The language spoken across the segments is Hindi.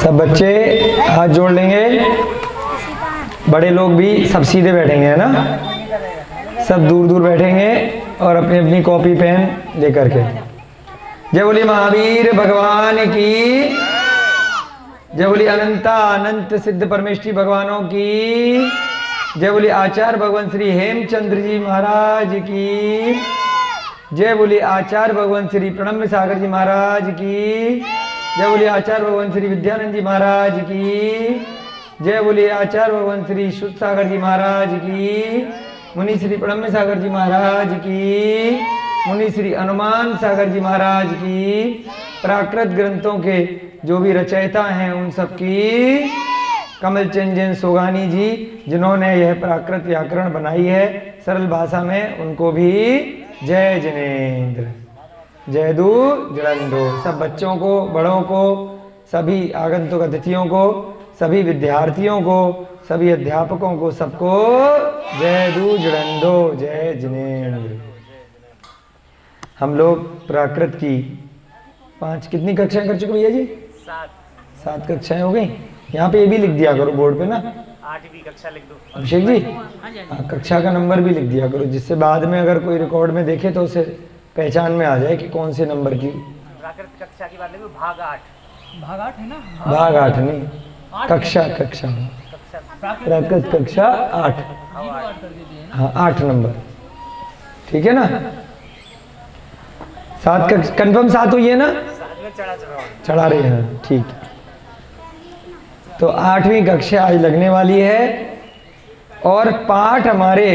सब बच्चे हाथ जोड़ लेंगे, बड़े लोग भी सब सीधे बैठेंगे, है ना, सब दूर दूर बैठेंगे और अपनी अपनी कॉपी पेन लेकर के। जय बोली महावीर भगवान की, जय बोली अनंता अनंत सिद्ध परमेष्ठी भगवानों की, जय बोली आचार्य भगवान श्री हेमचंद्र जी महाराज की, जय बोली आचार्य भगवान श्री प्रणम्य सागर जी महाराज की, जय बोली आचार्य भगवान श्री विद्यानंद जी महाराज की, जय बोली आचार्य भगवान श्री शुद्ध सागर जी महाराज की, मुनि श्री प्रणम्य सागर जी महाराज की, मुनि श्री हनुमान सागर जी महाराज की, प्राकृत ग्रंथों के जो भी रचयिता हैं उन सब की, कमल चंद जैन सोगानी जी जिन्होंने यह प्राकृत व्याकरण बनाई है सरल भाषा में, उनको भी जय जिनेन्द्र, जय दू जलंधो। सब बच्चों को, बड़ों को, सभी आगंतुक अतिथियों को, सभी विद्यार्थियों को, सभी अध्यापकों को, सबको जय दू जलंधो, जय जिनेन्द्र। हम लोग प्राकृत की 5 कितनी कक्षाएं कर चुके भैया जी? 7 कक्षाएं हो गई। यहाँ पे ये भी लिख दिया करो बोर्ड पे ना, 8वीं कक्षा लिख दो अभिषेक जी। हाँ, कक्षा का नंबर भी लिख दिया करो, जिससे बाद में अगर कोई रिकॉर्ड में देखे तो उसे पहचान में आ जाए कि कौन से नंबर की। प्राकृत कक्षा की बात लिखो, भाग 8 है ना, भाग 8 नहीं, कक्षा प्राकृत कक्षा 8। हाँ 8 नंबर, ठीक है ना। 7 कक्षा कन्फर्म 7 हुई है ना, चढ़ा रहे हैं, ठीक। तो 8वीं कक्षा आज लगने वाली है और पाठ हमारे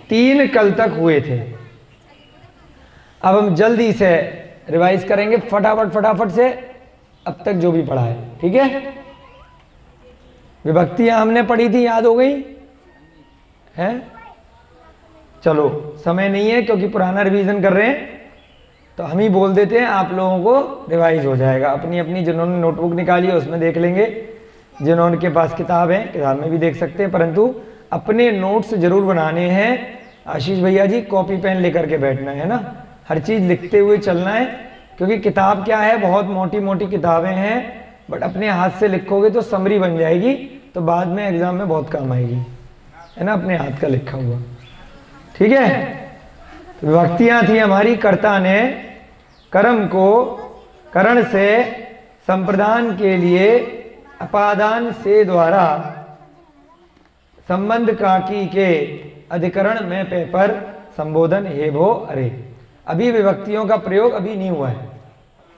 3 कल तक हुए थे। अब हम जल्दी से रिवाइज करेंगे फटाफट से, अब तक जो भी पढ़ा है, ठीक है। विभक्तियां हमने पढ़ी थी, याद हो गई हैं? चलो समय नहीं है क्योंकि पुराना रिवीजन कर रहे हैं, तो हम ही बोल देते हैं, आप लोगों को रिवाइज हो जाएगा। अपनी अपनी जिन्होंने नोटबुक निकाली है उसमें देख लेंगे, जिन्होंने के पास किताब है किताब में भी देख सकते हैं, परंतु अपने नोट्स जरूर बनाने हैं। आशीष भैया जी कॉपी पेन लेकर के बैठना है ना, हर चीज़ लिखते हुए चलना है, क्योंकि किताब क्या है, बहुत मोटी मोटी किताबें हैं, बट अपने हाथ से लिखोगे तो समरी बन जाएगी, तो बाद में एग्जाम में बहुत काम आएगी, है ना, अपने हाथ का लिखा हुआ, ठीक है। विभक्तियां थी हमारी, कर्ता ने कर्म को करण से संप्रदान के लिए अपादान से द्वारा संबंध काकी के अधिकरण में पेपर संबोधन हे भो अरे। अभी विभक्तियों का प्रयोग अभी नहीं हुआ है,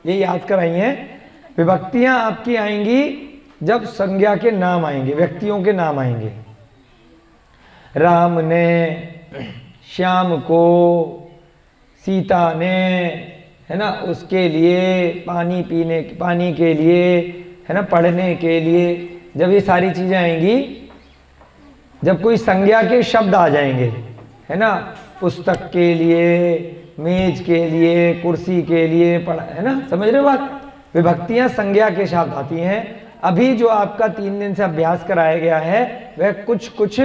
ये याद कराई है। विभक्तियां आपकी आएंगी जब संज्ञा के नाम आएंगे, व्यक्तियों के नाम आएंगे। राम ने, श्याम को, सीता ने, है ना, उसके लिए, पानी के लिए, है ना, पढ़ने के लिए, जब ये सारी चीजें आएंगी, जब कोई संज्ञा के शब्द आ जाएंगे, है ना, पुस्तक के लिए, मेज के लिए, कुर्सी के लिए, है ना, समझ रहे हो बात। विभक्तियां संज्ञा के शब्द आती हैं। अभी जो आपका 3 दिन से अभ्यास कराया गया है वह कुछ कुछ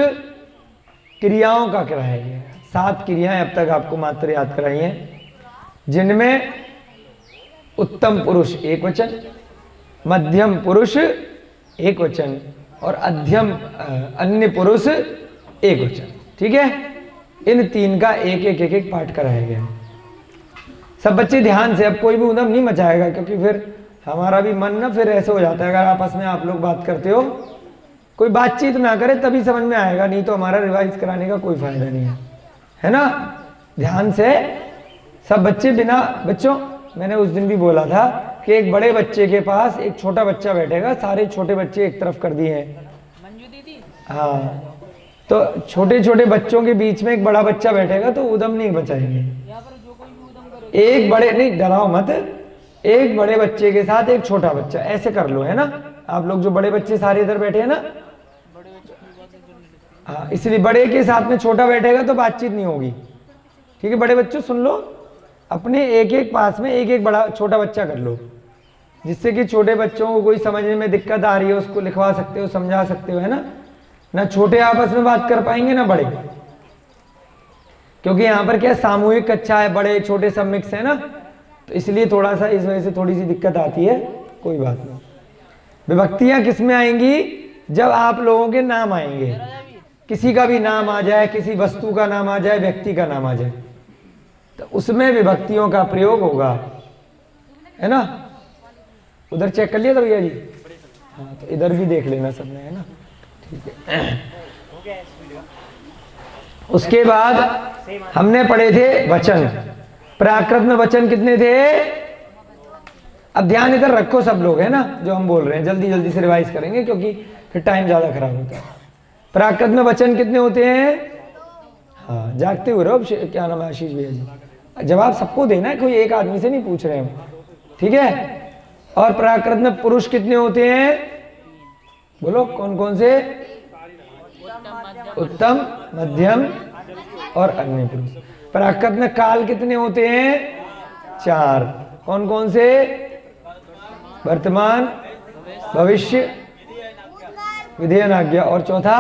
क्रियाओं का कराया गया है। 7 क्रियाएं अब तक आपको मात्र याद कराई हैं, जिनमें उत्तम पुरुष एक वचन, मध्यम पुरुष एक वचन और अन्य पुरुष एक वचन, ठीक है। इन 3 का एक पाठ कराया गया। सब बच्चे ध्यान से, अब कोई भी उधम नहीं मचाएगा, क्योंकि फिर हमारा भी मन ना फिर ऐसे हो जाता है, अगर आपस में आप लोग बात करते हो, कोई बातचीत ना करे तभी समझ में आएगा, नहीं तो हमारा रिवाइज कराने का कोई फायदा नहीं है ना। ध्यान से सब बच्चे, बिना बच्चों, मैंने उस दिन भी बोला था कि एक बड़े बच्चे के पास एक छोटा बच्चा बैठेगा, सारे छोटे बच्चे एक तरफ कर दिए हैं, मंजू दीदी, हाँ, तो छोटे छोटे बच्चों के बीच में एक बड़ा बच्चा बैठेगा तो उदम नहीं बचाएंगे। एक बड़े, नहीं डराओ मत, एक बड़े बच्चे के साथ एक छोटा बच्चा, ऐसे कर लो, है ना। आप लोग जो बड़े बच्चे सारे इधर बैठे हैं ना, हाँ, इसलिए बड़े के साथ में छोटा बैठेगा तो बातचीत नहीं होगी, ठीक है। बड़े बच्चों सुन लो, अपने एक पास में एक बड़ा छोटा बच्चा कर लो, जिससे कि छोटे बच्चों को कोई समझने में दिक्कत आ रही है उसको लिखवा सकते हो, समझा सकते हो, है ना छोटे आपस में बात कर पाएंगे ना बड़े, क्योंकि यहाँ पर क्या सामूहिक कक्षा है, बड़े छोटे सब मिक्स है ना, तो इसलिए थोड़ा सा इस वजह से थोड़ी सी दिक्कत आती है, कोई बात नहीं। विभक्तियां किस में आएंगी? जब आप लोगों के नाम आएंगे, किसी का भी नाम आ जाए, किसी वस्तु का नाम आ जाए, व्यक्ति का नाम आ जाए, तो उसमें विभक्तियों का प्रयोग होगा, है ना। उधर चेक कर लिया था भैया जी? हाँ, तो इधर भी देख लेना सबने, है ना, ठीक है। उसके बाद हमने पढ़े थे वचन। प्राकृत में वचन कितने थे? अब ध्यान इधर रखो सब लोग, है ना, जो हम बोल रहे हैं जल्दी जल्दी से रिवाइज करेंगे क्योंकि फिर टाइम ज्यादा खराब होता है। प्राकृत में वचन कितने होते हैं? हाँ, जागते हुए रहो। क्या नाम है आशीष भैया जी? जवाब सबको देना है, कोई एक आदमी से नहीं पूछ रहे हम, ठीक है। और प्राकृत में पुरुष कितने होते हैं? बोलो कौन कौन से? उत्तम, मध्यम और अन्य पुरुष। प्राकृत में काल कितने होते हैं? 4। कौन कौन से? वर्तमान, भविष्य, विधेयन, आज्ञा, और चौथा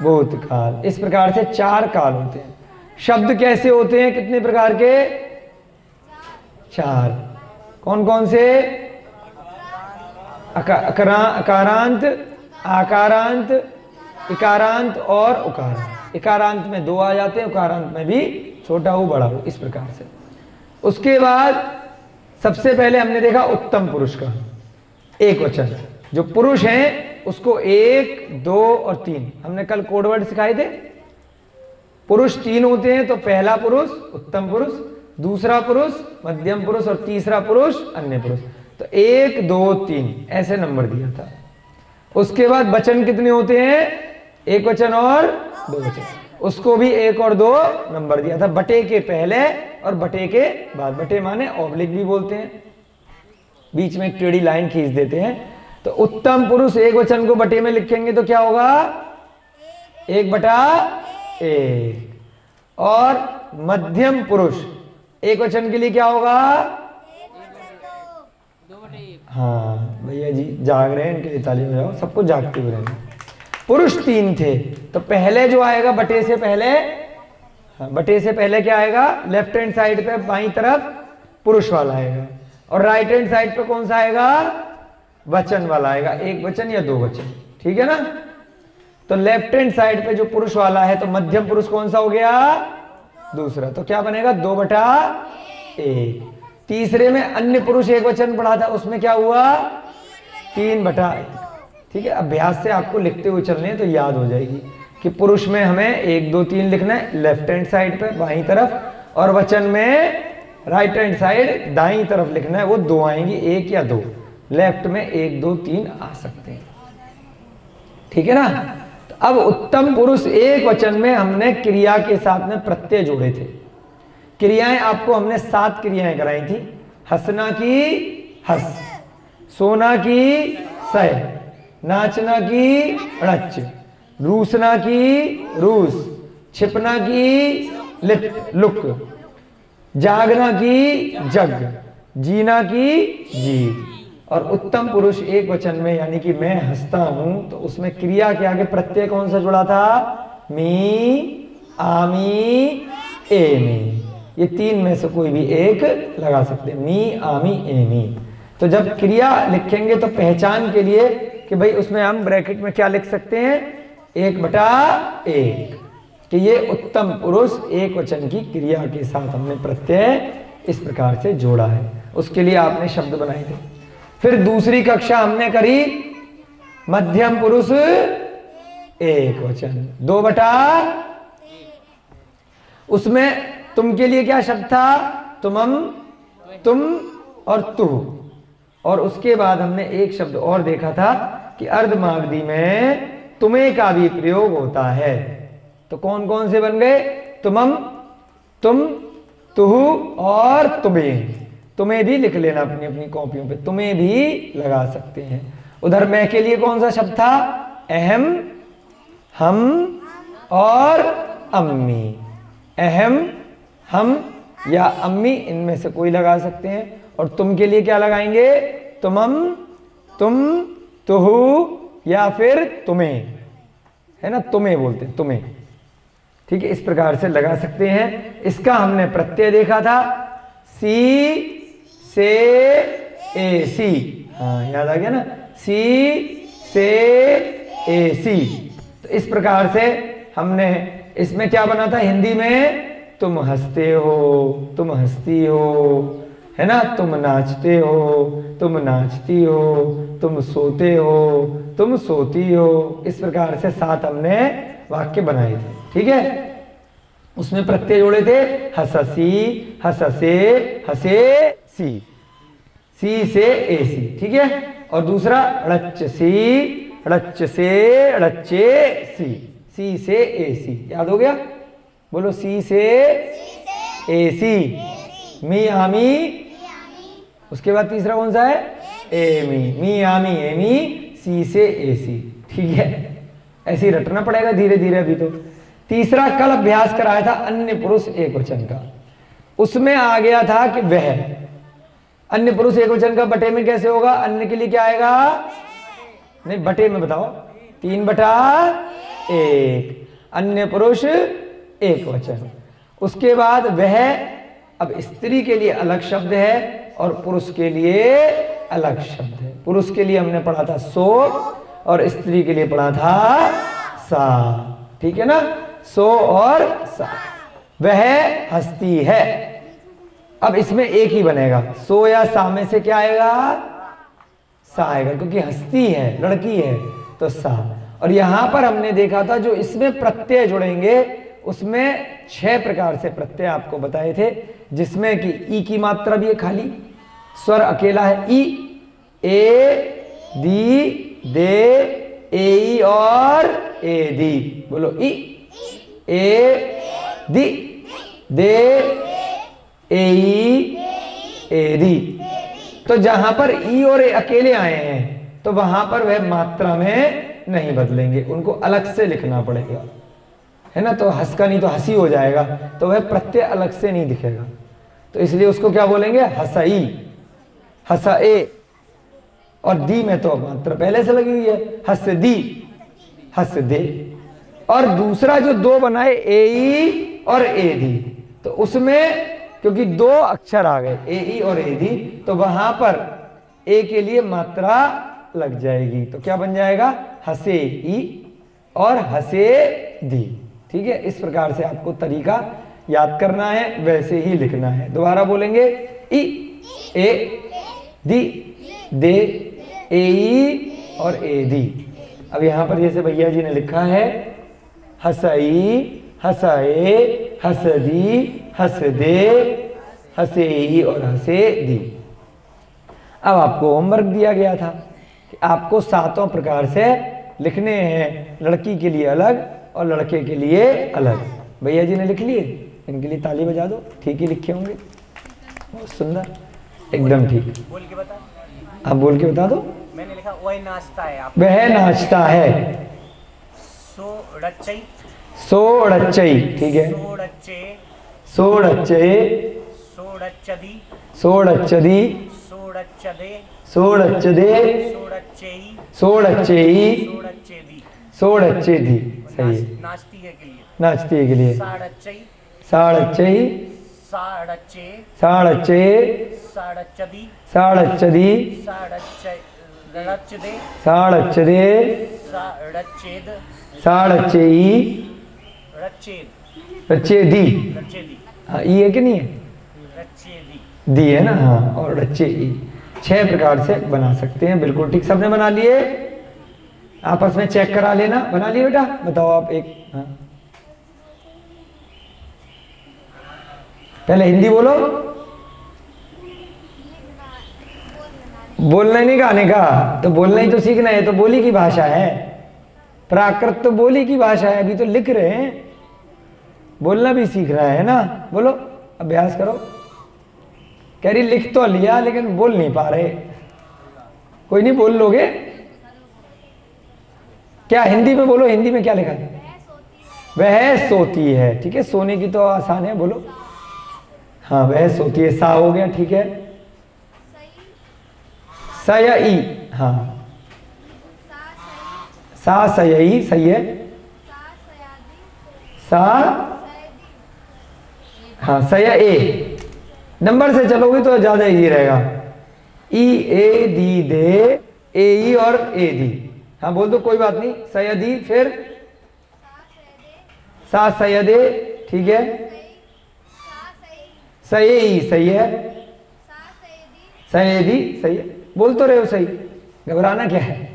भूतकाल। इस प्रकार से 4 काल होते हैं। शब्द कैसे होते हैं? कितने प्रकार के? 4। कौन कौन से? अकारांत, आकारांत, इकारांत और उकारांत। इकारांत में 2 आ जाते हैं, उकारांत में भी छोटा हो बड़ा हो, इस प्रकार से। उसके बाद सबसे पहले हमने देखा उत्तम पुरुष का एक वचन। जो पुरुष हैं उसको 1, 2 और 3 हमने कल कोडवर्ड सिखाए थे। पुरुष 3 होते हैं, तो पहला पुरुष उत्तम पुरुष, दूसरा पुरुष मध्यम पुरुष और तीसरा पुरुष अन्य पुरुष। तो 1, 2, 3 ऐसे नंबर दिया था। उसके बाद वचन कितने होते हैं? एक वचन और 2 वचन। उसको भी 1 और 2 नंबर दिया था, बटे के पहले और बटे के बाद। बटे माने ऑब्लिक भी बोलते हैं, बीच में एक टेढ़ी लाइन खींच देते हैं। तो उत्तम पुरुष एक वचन को बटे में लिखेंगे तो क्या होगा? 1/1। और मध्यम पुरुष एक वचन के लिए क्या होगा? हाँ भैया जी जाग रहे हैं, इनके लिए ताली बजाओ, सबको जागते हुए रहना। पुरुष 3 थे, तो पहले जो आएगा बटे से पहले, हाँ, बटे से पहले क्या आएगा? लेफ्ट हैंड साइड पे बाईं तरफ पुरुष वाला आएगा, और राइट हैंड साइड पे कौन सा आएगा? वचन वाला आएगा, एक वचन या 2 वचन, ठीक है ना। तो लेफ्ट हैंड साइड पे जो पुरुष वाला है, तो मध्यम पुरुष कौन सा हो गया? दूसरा। तो क्या बनेगा? 2/1। तीसरे में अन्य पुरुष एक वचन पढ़ा था, उसमें क्या हुआ? 3/1। ठीक है, अभ्यास से आपको लिखते हुए चलने तो याद हो जाएगी कि पुरुष में हमें 1, 2, 3 लिखना है लेफ्ट हैंड साइड पे बाईं तरफ, और वचन में राइट हैंड साइड दाईं तरफ लिखना है। वो 2 आएंगी, 1 या 2। लेफ्ट में 1, 2, 3 आ सकते हैं, ठीक है ना। तो अब उत्तम पुरुष एक वचन में हमने क्रिया के साथ में प्रत्यय जोड़े थे। क्रियाएं आपको हमने 7 क्रियाएं कराई थी। हंसना की हंस, सोना की सह, नाचना की णच, रूसना की रूस, छिपना की लिप लुक, जागना की जग, जीना की जी। और उत्तम पुरुष एक वचन में यानी कि मैं हंसता हूं, तो उसमें क्रिया के आगे प्रत्यय कौन सा जुड़ा था? मी, आमी, एमी। ये 3 में से कोई भी एक लगा सकते हैं, मी, आमी, एमी। तो जब क्रिया लिखेंगे तो पहचान के लिए कि भाई उसमें हम ब्रैकेट में क्या लिख सकते हैं? 1/1 कि ये उत्तम पुरुष एक वचन की क्रिया के साथ हमने प्रत्यय इस प्रकार से जोड़ा है। उसके लिए आपने शब्द बनाए थे। फिर दूसरी कक्षा हमने करी मध्यम पुरुष एक वचन 2/1। उसमें तुम के लिए क्या शब्द था? तुमम, तुम और तू। और उसके बाद हमने एक शब्द और देखा था कि अर्धमागधी में तुम्हें का भी प्रयोग होता है। तो कौन कौन से बन गए? तुमम, तुम, तुहु और तुम्हें। तुम्हें भी लिख लेना अपनी अपनी कॉपियों पे, तुम्हें भी लगा सकते हैं। उधर मैं के लिए कौन सा शब्द था? अहम, हम और अम्मी। अहम, हम या अम्मी, इनमें से कोई लगा सकते हैं। और तुम के लिए क्या लगाएंगे? तुमम, तुम, तुहु या फिर तुम्हें, है ना, तुम्हें बोलते हैं, तुम्हें। ठीक है, इस प्रकार से लगा सकते हैं। इसका हमने प्रत्यय देखा था, सी से ए सी, हाँ याद आ गया ना, सी से ए सी। तो इस प्रकार से हमने इसमें क्या बना था, हिंदी में तुम हंसते हो, तुम हंसती हो, है ना, तुम नाचते हो, तुम नाचती हो, तुम सोते हो, तुम सोती हो। इस प्रकार से 7 हमने वाक्य बनाए थे। ठीक है, उसमें प्रत्यय जोड़े थे, हससी, हससे, हसे सी, सी से ए सी। ठीक है, और दूसरा रच सी, रच से रचे सी से ए सी। याद हो गया, बोलो सी से ए सी, मी आमी, उसके बाद तीसरा कौन सा है, एमी, मी आमी एमी, सी से ए सी। ठीक है, ऐसे ही रटना पड़ेगा धीरे धीरे। अभी तो तीसरा कल अभ्यास कराया था अन्य पुरुष एक वचन का, उसमें आ गया था कि वह। अन्य पुरुष एक वचन का बटे में कैसे होगा, अन्य के लिए क्या आएगा, नहीं बटे में बताओ, 3/1, अन्य पुरुष एक वचन। उसके बाद वह, अब स्त्री के लिए अलग शब्द है और पुरुष के लिए अलग शब्द है। पुरुष के लिए हमने पढ़ा था सो और स्त्री के लिए पढ़ा था सा। ठीक है ना, सो और सा। वह हंसती है, अब इसमें एक ही बनेगा, सो या सा में से क्या आएगा, सा आएगा, क्योंकि हंसती है, लड़की है तो सा। और यहां पर हमने देखा था जो इसमें प्रत्यय जुड़ेंगे उसमें 6 प्रकार से प्रत्यय आपको बताए थे, जिसमें कि ई की मात्रा भी है, खाली स्वर अकेला है, ई, ए, दी, दे, ए और ए दी। बोलो ई, ए, दी, दे, ए दी। तो जहां पर ई और ए अकेले आए हैं तो वहां पर वह मात्रा में नहीं बदलेंगे, उनको अलग से लिखना पड़ेगा, है ना। तो हंस का नहीं तो हंसी हो जाएगा, तो वह प्रत्यय अलग से नहीं दिखेगा, तो इसलिए उसको क्या बोलेंगे, हंसई, हंसाए। और दी में तो मात्रा पहले से लगी हुई है, हंस दी, हंस दे। और दूसरा जो 2 बनाए, ए और ए दी, तो उसमें क्योंकि 2 अक्षर आ गए, ए और ए दी, तो वहां पर ए के लिए मात्रा लग जाएगी, तो क्या बन जाएगा, हसे ई और हसे दी। ठीक है, इस प्रकार से आपको तरीका याद करना है, वैसे ही लिखना है। दोबारा बोलेंगे, ई, ए, दी, दे, ए और ए दी। अब यहां पर जैसे भैया जी ने लिखा है, हसई, हसाए, हसदी, हसदे, हसेई और हसे दी। अब आपको होमवर्क दिया गया था कि आपको 7 प्रकार से लिखने हैं, लड़की के लिए अलग और लड़के के लिए अलग। भैया जी ने लिख लिए, इनके लिए ताली बजा दो, ठीक ही लिखे होंगे, बहुत सुंदर, एकदम ठीक। बोल के बता, आप बोल के बता दो। मैंने लिखा वह नाचता है, आप वह नाचता है, सो रचई, सो रचई, ठीक है, सो रचे, सो रचे, सो रचदी, सो रचदी, सो रचदे, सो रचदे, सो रचेई, सो रचेई, सो रचेदी, सो रचेदी। सही है, नाचती है के लिए, नाचती है के लिए, सा रचई, सा रचई, सा रचे, सा रचे, सा रचदी, सा रचदी, सा रचे, रचदे, सा रचदे, सा रचेद, सा रचेई, रचेद, रचेदी। रचेदी, हाँ, ई है कि नहीं है, रचेदी। दी है ना, हाँ, और रचे ई। 6 प्रकार से बना सकते हैं, बिल्कुल ठीक। सबने बना लिए, आपस में चेक करा लेना। बना लिए बेटा, बताओ आप एक। हाँ, पहले हिंदी बोलो, बोलना नहीं गाने का, तो बोलना ही तो सीखना है, तो बोली की भाषा है, प्राकृत तो बोली की भाषा है, अभी तो लिख रहे हैं, बोलना भी सीख रहा है ना। बोलो, अभ्यास करो। कह रही लिख तो लिया लेकिन बोल नहीं पा रहे, कोई नहीं, बोल लोगे क्या, हिंदी में बोलो, हिंदी में क्या लिखा है, वह सोती है। ठीक है, सोने की तो आसान है, बोलो। हाँ, वह सोती है, सा हो गया, ठीक है, सयई, हाँ, सा सयई, सही है, सा, हाँ, सया ए। नंबर से चलोगे तो ज्यादा इजी रहेगा। ई ए दी दे, ए ई और ए दी। हाँ बोल दो, कोई बात नहीं। सयदी, फिर सा सयदे, ठीक है। सही, सही है। सयदी, सही है। बोल तो रहे हो सही, घबराना क्या है?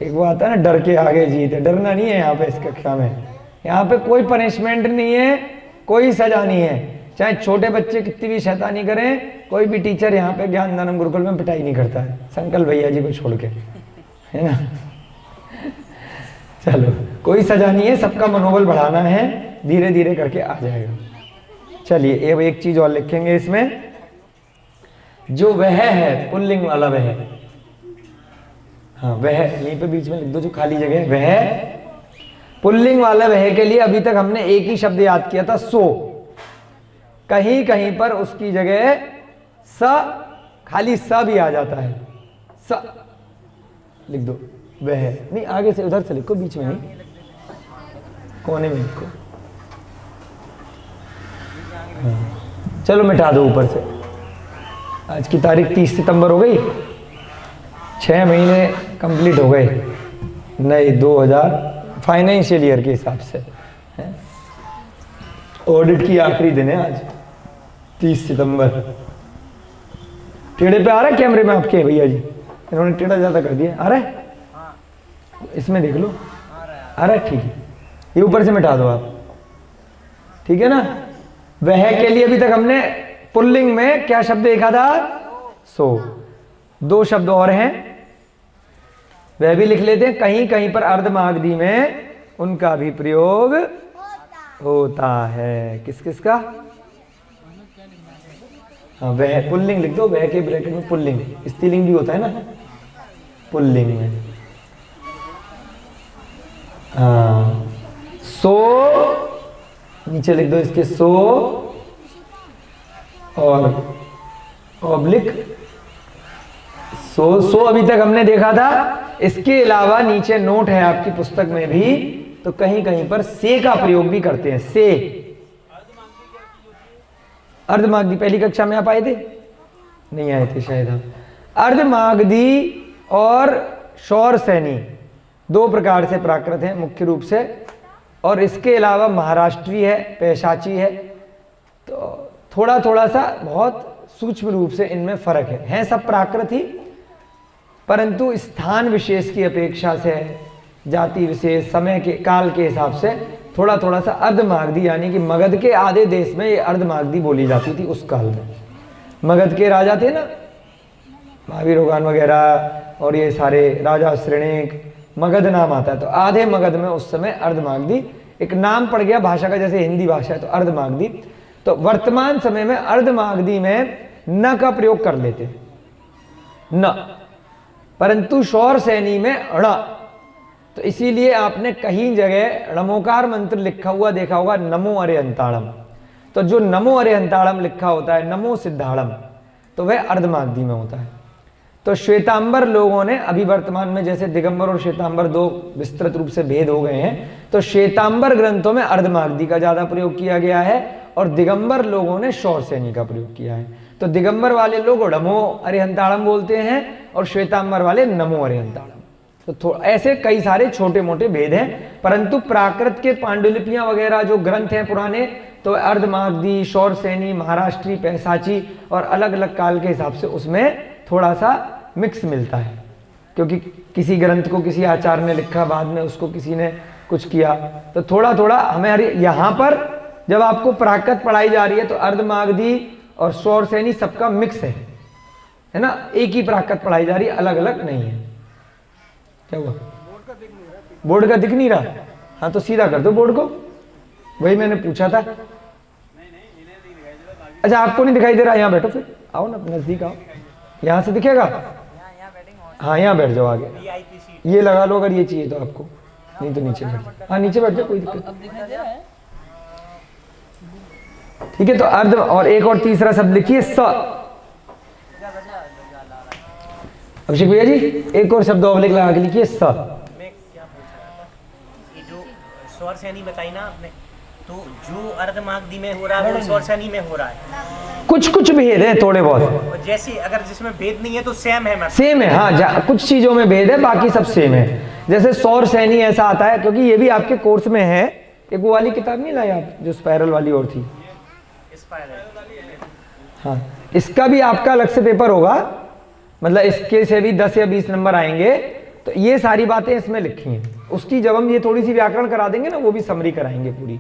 एक वो आता है ना, डर के आगे जीत है। डरना नहीं है यहाँ पे इस कक्षा में। यहाँ पे कोई पनिशमेंट नहीं है, कोई सजा नहीं है। चाहे छोटे बच्चे कितनी भी शैतानी करें, कोई भी टीचर यहाँ पे ज्ञानदानम गुरुकुल में पिटाई नहीं करता है, संकल्प भैया जी को छोड़ के, है ना। चलो, कोई सजा नहीं है, सबका मनोबल बढ़ाना है, धीरे धीरे करके आ जाएगा। चलिए, अब एक चीज और लिखेंगे इसमें, जो वह है, पुल्लिंग वाला वह। हाँ, वह यहीं पे बीच में लिख दो, जो खाली जगह है, वह। पुल्लिंग वाला वह के लिए अभी तक हमने एक ही शब्द याद किया था, सो। कहीं कहीं पर उसकी जगह स, खाली स भी आ जाता है, स लिख दो। वह नहीं, आगे से उधर से लिखो, बीच में नहीं, कोने में लिखो। चलो मिटा दो ऊपर से। आज की तारीख 30 सितंबर हो गई, 6 महीने कंप्लीट हो गए नए 2000 फाइनेंशियल ईयर के हिसाब से। ऑडिट की आखिरी दिन है आज, 30 सितंबर। टेढ़े पे आ रहा है कैमरे में आपके भैया जी? इन्होंने टेढ़ा ज्यादा कर दिया। आ रहा है? इसमें देख लो, आ रहा है, ठीक है। ये ऊपर से मिटा दो आप, ठीक है ना। वह के लिए अभी तक हमने पुल्लिंग में क्या शब्द देखा था? सो। 2 शब्द और हैं, वह भी लिख लेते हैं। कहीं कहीं पर अर्धमागधी में उनका भी प्रयोग होता है। किस किस का? हाँ, वह पुल्लिंग लिख दो, वह के ब्रैकेट में पुल्लिंग। स्त्रीलिंग भी होता है ना पुल्लिंग में। हाँ, सो नीचे लिख दो इसके, सो और ऑब्लिक सो। सो अभी तक हमने देखा था। इसके अलावा नीचे नोट है आपकी पुस्तक में भी, तो कहीं कहीं पर से का प्रयोग भी करते हैं। से, अर्धमागधी पहली कक्षा में आप आए थे? नहीं आए थे शायद आप। अर्धमागधी और शौर सैनी 2 प्रकार से प्राकृत हैं मुख्य रूप से, और इसके अलावा महाराष्ट्री है, पैशाची है। तो थोड़ा थोड़ा सा बहुत सूक्ष्म रूप से इनमें फर्क है। हैं सब प्राकृत ही, परंतु स्थान विशेष की अपेक्षा से, जाति विशेष, समय के काल के हिसाब से थोड़ा थोड़ा सा अर्धमागधी, यानी कि मगध के आधे देश में ये अर्धमागधी बोली जाती थी उस काल में। मगध के राजा थे ना, महावीर रोगान वगैरह, और ये सारे राजा श्रेणिक, मगध नाम आता है। तो आधे मगध में उस समय अर्धमागधी एक नाम पड़ गया भाषा का, जैसे हिंदी भाषा है तो अर्धमागधी। तो वर्तमान समय में अर्धमागधी में न का प्रयोग कर लेते न, परंतु शौर सैनी में ण। तो इसीलिए आपने कहीं जगह णमोकार मंत्र लिखा हुआ देखा होगा, नमो अरिहंताणम। तो जो नमो अरिहंताणम लिखा होता है, नमो सिद्धाणम, तो वह अर्धमागधी में होता है। तो श्वेतांबर लोगों ने अभी वर्तमान में, जैसे दिगंबर और श्वेतांबर 2 विस्तृत रूप से भेद हो गए हैं, तो श्वेतांबर ग्रंथों में अर्धमागधी का ज्यादा प्रयोग किया गया है और दिगंबर लोगों ने शौर सैनी का प्रयोग किया है। तो दिगंबर वाले लोग नमो अरिहंताणम बोलते हैं और श्वेतांबर वाले नमो अरिहंताणम। तो ऐसे कई सारे छोटे मोटे भेद हैं, परंतु प्राकृत के पांडुलिपियां वगैरह जो ग्रंथ हैं पुराने, तो अर्धमागधी, शौर सैनी, महाराष्ट्री, पैसाची और अलग अलग काल के हिसाब से उसमें थोड़ा सा मिक्स मिलता है, क्योंकि किसी ग्रंथ को किसी आचार्य ने लिखा, बाद में उसको किसी ने कुछ किया, तो थोड़ा थोड़ा हमारे यहाँ पर जब आपको प्राकृत पढ़ाई जा रही है तो अर्धमागधी और शौर सैनी सबका मिक्स है ना, एक ही प्राकृत पढ़ाई जा रही है, अलग अलग नहीं है। क्या हुआ? बोर्ड का दिख नहीं रहा? हाँ तो सीधा कर दो बोर्ड को, वही मैंने पूछा था। अच्छा, आपको नहीं दिखाई दे रहा? यहाँ बैठो, फिर आओ ना, नजदीक आओ, यहाँ से दिखेगा। हाँ, यहाँ बैठ जाओ आगे, ये लगा लो अगर ये चाहिए तो आपको, नहीं तो नीचे बैठ जाओ। हाँ, नीचे बैठ जाओ, कोई दिक्कत। ठीक है, तो अर्ध और एक और तीसरा शब्द लिखिए, स। अभिषेक भैया जी, एक और शब्द ऑब्लिक लगा के लिखिए, स। ये जो शौर सैनी बताई ना आपने, तो जो अर्धमागधी में हो रहा है वो शौर सैनी में हो रहा है। कुछ कुछ भेद है थोड़े बहुत। और जैसे अगर जिसमें भेद नहीं है तो सेम है? सेम है, हाँ, कुछ चीजों में भेद है, बाकी सब सेम है। जैसे सौर सैनी ऐसा आता है, क्योंकि ये भी आपके कोर्स में है। एक वो वाली किताब नहीं लाई आप जो स्पाइरल वाली और थी? हाँ, इसका भी आपका अलग से पेपर होगा, मतलब इसके से भी 10 या 20 नंबर आएंगे। तो ये सारी बातें इसमें लिखी हैं। उसकी जब हम ये थोड़ी सी व्याकरण करा देंगे ना, वो भी समरी कराएंगे पूरी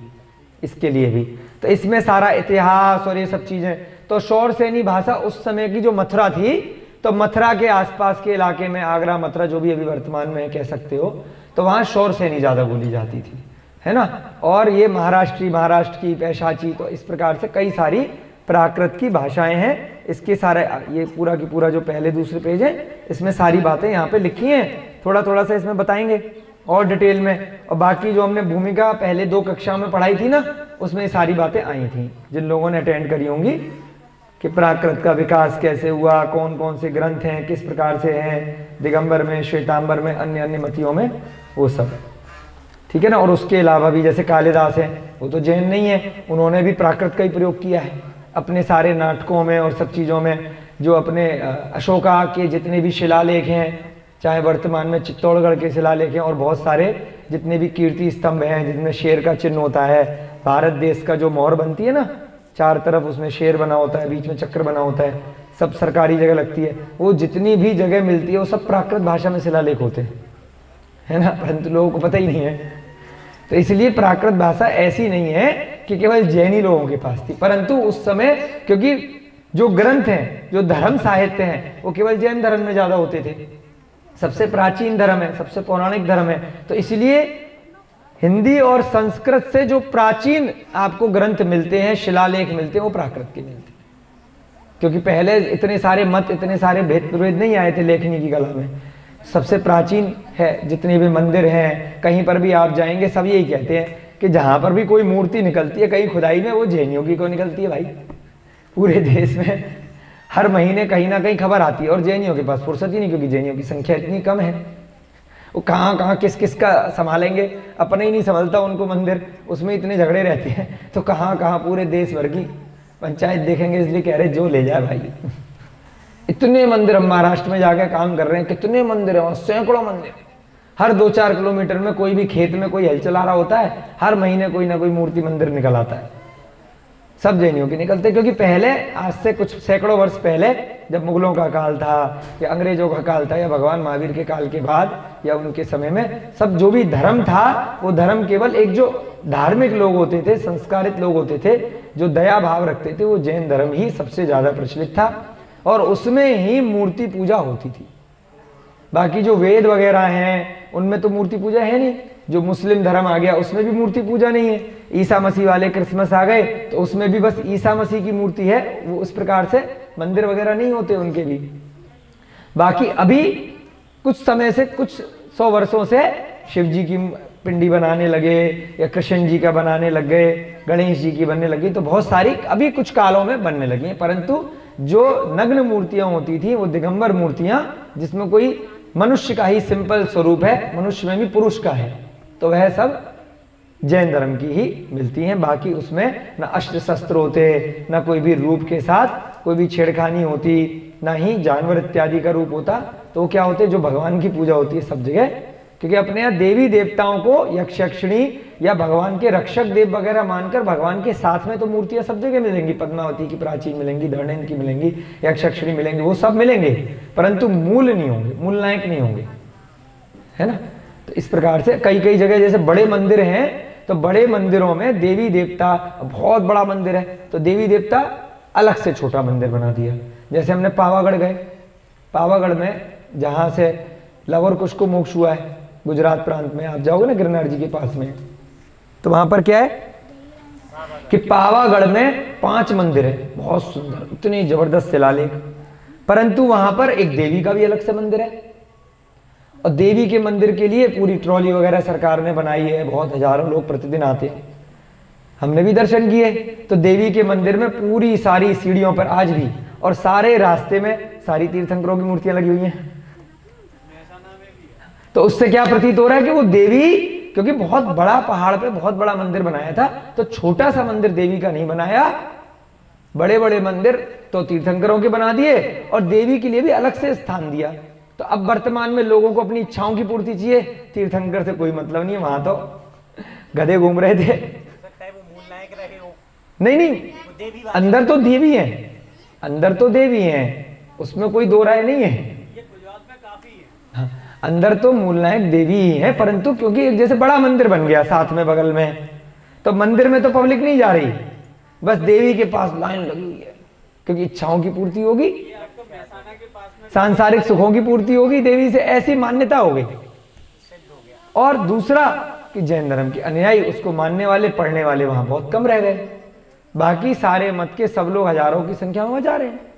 इसके लिए भी। तो इसमें सारा इतिहास और ये सब चीजें। तो सौर सैनी भाषा उस समय की जो मथुरा थी, तो मथुरा के आसपास के इलाके में, आगरा मथुरा जो भी अभी वर्तमान में कह सकते हो, तो वहाँ सौर सैनी ज़्यादा बोली जाती थी, है ना। और ये महाराष्ट्र की पैशाची, तो इस प्रकार से कई सारी प्राकृत की भाषाएं हैं। इसके सारे ये पूरा की पूरा जो पहले दूसरे पेज है, इसमें सारी बातें यहाँ पे लिखी हैं। थोड़ा थोड़ा सा इसमें बताएंगे और डिटेल में। और बाकी जो हमने भूमिका पहले 2 कक्षाओं में पढ़ाई थी ना, उसमें सारी बातें आई थी जिन लोगों ने अटेंड करी होंगी, कि प्राकृत का विकास कैसे हुआ, कौन कौन से ग्रंथ हैं, किस प्रकार से हैं, दिगंबर में, श्वेतांबर में, अन्य अन्य मतियों में, वो सब, ठीक है ना। और उसके अलावा भी जैसे कालिदास हैं, वो तो जैन नहीं है, उन्होंने भी प्राकृत का ही प्रयोग किया है अपने सारे नाटकों में और सब चीज़ों में। जो अपने अशोका के जितने भी शिलालेख हैं, चाहे वर्तमान में चित्तौड़गढ़ के शिलालेख हैं, और बहुत सारे जितने भी कीर्ति स्तंभ हैं जिनमें शेर का चिन्ह होता है, भारत देश का जो मोहर बनती है ना, 4 तरफ उसमें शेर बना होता है, बीच में चक्र बना होता है, सब सरकारी जगह लगती है, वो जितनी भी जगह मिलती है वो सब प्राकृत भाषा में शिलालेख होते हैं, है ना। परंतु लोगों को पता ही नहीं है। तो इसलिए प्राकृत भाषा ऐसी नहीं है कि केवल जैनी लोगों के पास थी, परंतु उस समय क्योंकि जो ग्रंथ हैं, जो धर्म साहित्य हैं, वो केवल जैन धर्म में ज़्यादा होते थे। सबसे प्राचीन धर्म है, सबसे पौराणिक धर्म है, तो इसलिए हिंदी और संस्कृत से जो प्राचीन आपको ग्रंथ मिलते हैं, शिलालेख मिलते हैं, वो प्राकृत के मिलते हैं। क्योंकि पहले इतने सारे मत, इतने सारे भेद प्रभेद नहीं आए थे लेखनी की कला में। सबसे प्राचीन है, जितने भी मंदिर हैं, कहीं पर भी आप जाएंगे सब यही कहते हैं कि जहाँ पर भी कोई मूर्ति निकलती है कहीं खुदाई में, वो जैनियों की को निकलती है भाई। पूरे देश में हर महीने कहीं ना कहीं खबर आती है, और जैनियों के पास फुर्सत ही नहीं, क्योंकि जैनियों की संख्या इतनी कम है। वो कहाँ कहाँ किस किस का संभालेंगे, अपने ही नहीं संभलता उनको मंदिर, उसमें इतने झगड़े रहते हैं। तो कहाँ कहाँ पूरे देश भर की पंचायत देखेंगे, इसलिए कह रहे जो ले जाए भाई। इतने मंदिर हम महाराष्ट्र में जाकर काम कर रहे हैं, कितने मंदिर है वहाँ, सैकड़ों मंदिर। हर 2-4 किलोमीटर में कोई भी खेत में कोई हल चला रहा होता है, हर महीने कोई ना कोई मूर्ति मंदिर निकल आता है। सब जैनियों के निकलते, क्योंकि पहले आज से कुछ सैकड़ों वर्ष पहले, जब मुगलों का काल था या अंग्रेजों का काल था या भगवान महावीर के काल के बाद या उनके समय में, सब जो भी धर्म था, वो धर्म केवल एक जो धार्मिक लोग होते थे, संस्कारित लोग होते थे, जो दया भाव रखते थे, वो जैन धर्म ही सबसे ज़्यादा प्रचलित था, और उसमें ही मूर्ति पूजा होती थी। बाकी जो वेद वगैरह हैं उनमें तो मूर्ति पूजा है नहीं। जो मुस्लिम धर्म आ गया उसमें भी मूर्ति पूजा नहीं है। ईसा मसीह वाले क्रिसमस आ गए तो उसमें भी बस ईसा मसीह की मूर्ति है, वो उस प्रकार से मंदिर वगैरह नहीं होते उनके भी। बाकी अभी कुछ समय से, कुछ 100 वर्षों से शिव जी की पिंडी बनाने लगे, या कृष्ण जी का बनाने लग गए, गणेश जी की बनने लगी, तो बहुत सारी अभी कुछ कालों में बनने लगी हैं। परंतु जो नग्न मूर्तियां होती थी, वो दिगंबर मूर्तियां, जिसमें कोई मनुष्य का ही सिंपल स्वरूप है, मनुष्य में भी पुरुष का है, तो वह सब जैन धर्म की ही मिलती हैं। बाकी उसमें ना अस्त्र शस्त्र होते, ना कोई भी रूप के साथ कोई भी छेड़खानी होती, ना ही जानवर इत्यादि का रूप होता। तो क्या होते, जो भगवान की पूजा होती है सब जगह, क्योंकि अपने यहाँ देवी देवताओं को यक्ष यक्षिणी या भगवान के रक्षक देव वगैरह मानकर भगवान के साथ में तो मूर्तियां सब जगह मिलेंगी। पद्मावती की प्राचीन मिलेंगी, धरणेन की मिलेंगी, यक्ष यक्षिणी मिलेंगी, वो सब मिलेंगे, परंतु मूल नहीं होंगे, मूल नायक नहीं होंगे, है ना। तो इस प्रकार से कई कई जगह जैसे बड़े मंदिर हैं, तो बड़े मंदिरों में देवी देवता, बहुत बड़ा मंदिर है तो देवी देवता अलग से छोटा मंदिर बना दिया। जैसे हमने पावागढ़ गए, पावागढ़ में जहाँ से लवर कुश को मोक्ष हुआ है, गुजरात प्रांत में आप जाओगे ना गिरनार जी के पास में, तो वहां पर क्या है कि पावागढ़ में 5 मंदिर है, बहुत सुंदर, इतनी जबरदस्त शिलालेख। परंतु वहां पर एक देवी का भी अलग से मंदिर है, और देवी के मंदिर के लिए पूरी ट्रॉली वगैरह सरकार ने बनाई है, बहुत हजारों लोग प्रतिदिन आते हैं, हमने भी दर्शन किए। तो देवी के मंदिर में पूरी सारी सीढ़ियों पर आज भी, और सारे रास्ते में सारी तीर्थंकरों की मूर्तियां लगी हुई हैं। तो उससे क्या प्रतीत हो रहा है कि वो देवी, क्योंकि बहुत बड़ा पहाड़ पे बहुत बड़ा मंदिर बनाया था, तो छोटा सा मंदिर देवी का नहीं बनाया, बड़े बड़े मंदिर तो तीर्थंकरों के बना दिए और देवी के लिए भी अलग से स्थान दिया। तो अब वर्तमान में लोगों को अपनी इच्छाओं की पूर्ति चाहिए, तीर्थंकर से कोई मतलब नहीं है, वहां तो गधे घूम रहे थे। नहीं, अंदर तो देवी है, अंदर तो देवी है, उसमें कोई दो राय नहीं है। हाँ, अंदर तो मूल नायक देवी ही है, परंतु क्योंकि एक जैसे बड़ा मंदिर बन गया साथ में बगल में, तो मंदिर में तो पब्लिक नहीं जा रही, बस देवी के पास लाइन लगी हुई है, क्योंकि इच्छाओं की पूर्ति होगी, सांसारिक सुखों की पूर्ति होगी देवी से, ऐसी मान्यता हो गई। और दूसरा कि जैन धर्म के अनुयायी उसको मानने वाले पढ़ने वाले वहां बहुत कम रह गए, बाकी सारे मत के सब लोग हजारों की संख्या में जा रहे हैं।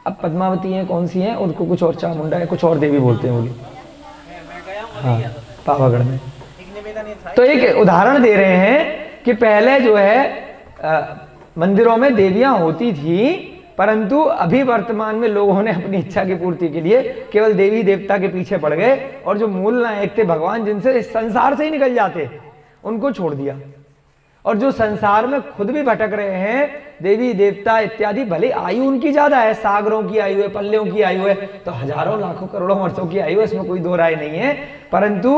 अब पद्मावती है, कौन सी है, उनको कुछ और चामुंडा है, कुछ और देवी बोलते हैं बोली, हाँ पावागढ़ में। तो एक उदाहरण दे रहे हैं कि पहले जो है मंदिरों में देवियां होती थी, परंतु अभी वर्तमान में लोगों ने अपनी इच्छा की पूर्ति के लिए केवल देवी देवता के पीछे पड़ गए, और जो मूल नायक थे भगवान, जिनसे इस संसार से ही निकल जाते, उनको छोड़ दिया। और जो संसार में खुद भी भटक रहे हैं, देवी देवता इत्यादि, भले आयु उनकी ज्यादा है, सागरों की आयु है, पल्लियों की आयु है, तो हजारों लाखों करोड़ों वर्षों की आयु है, इसमें कोई दो राय नहीं है, परंतु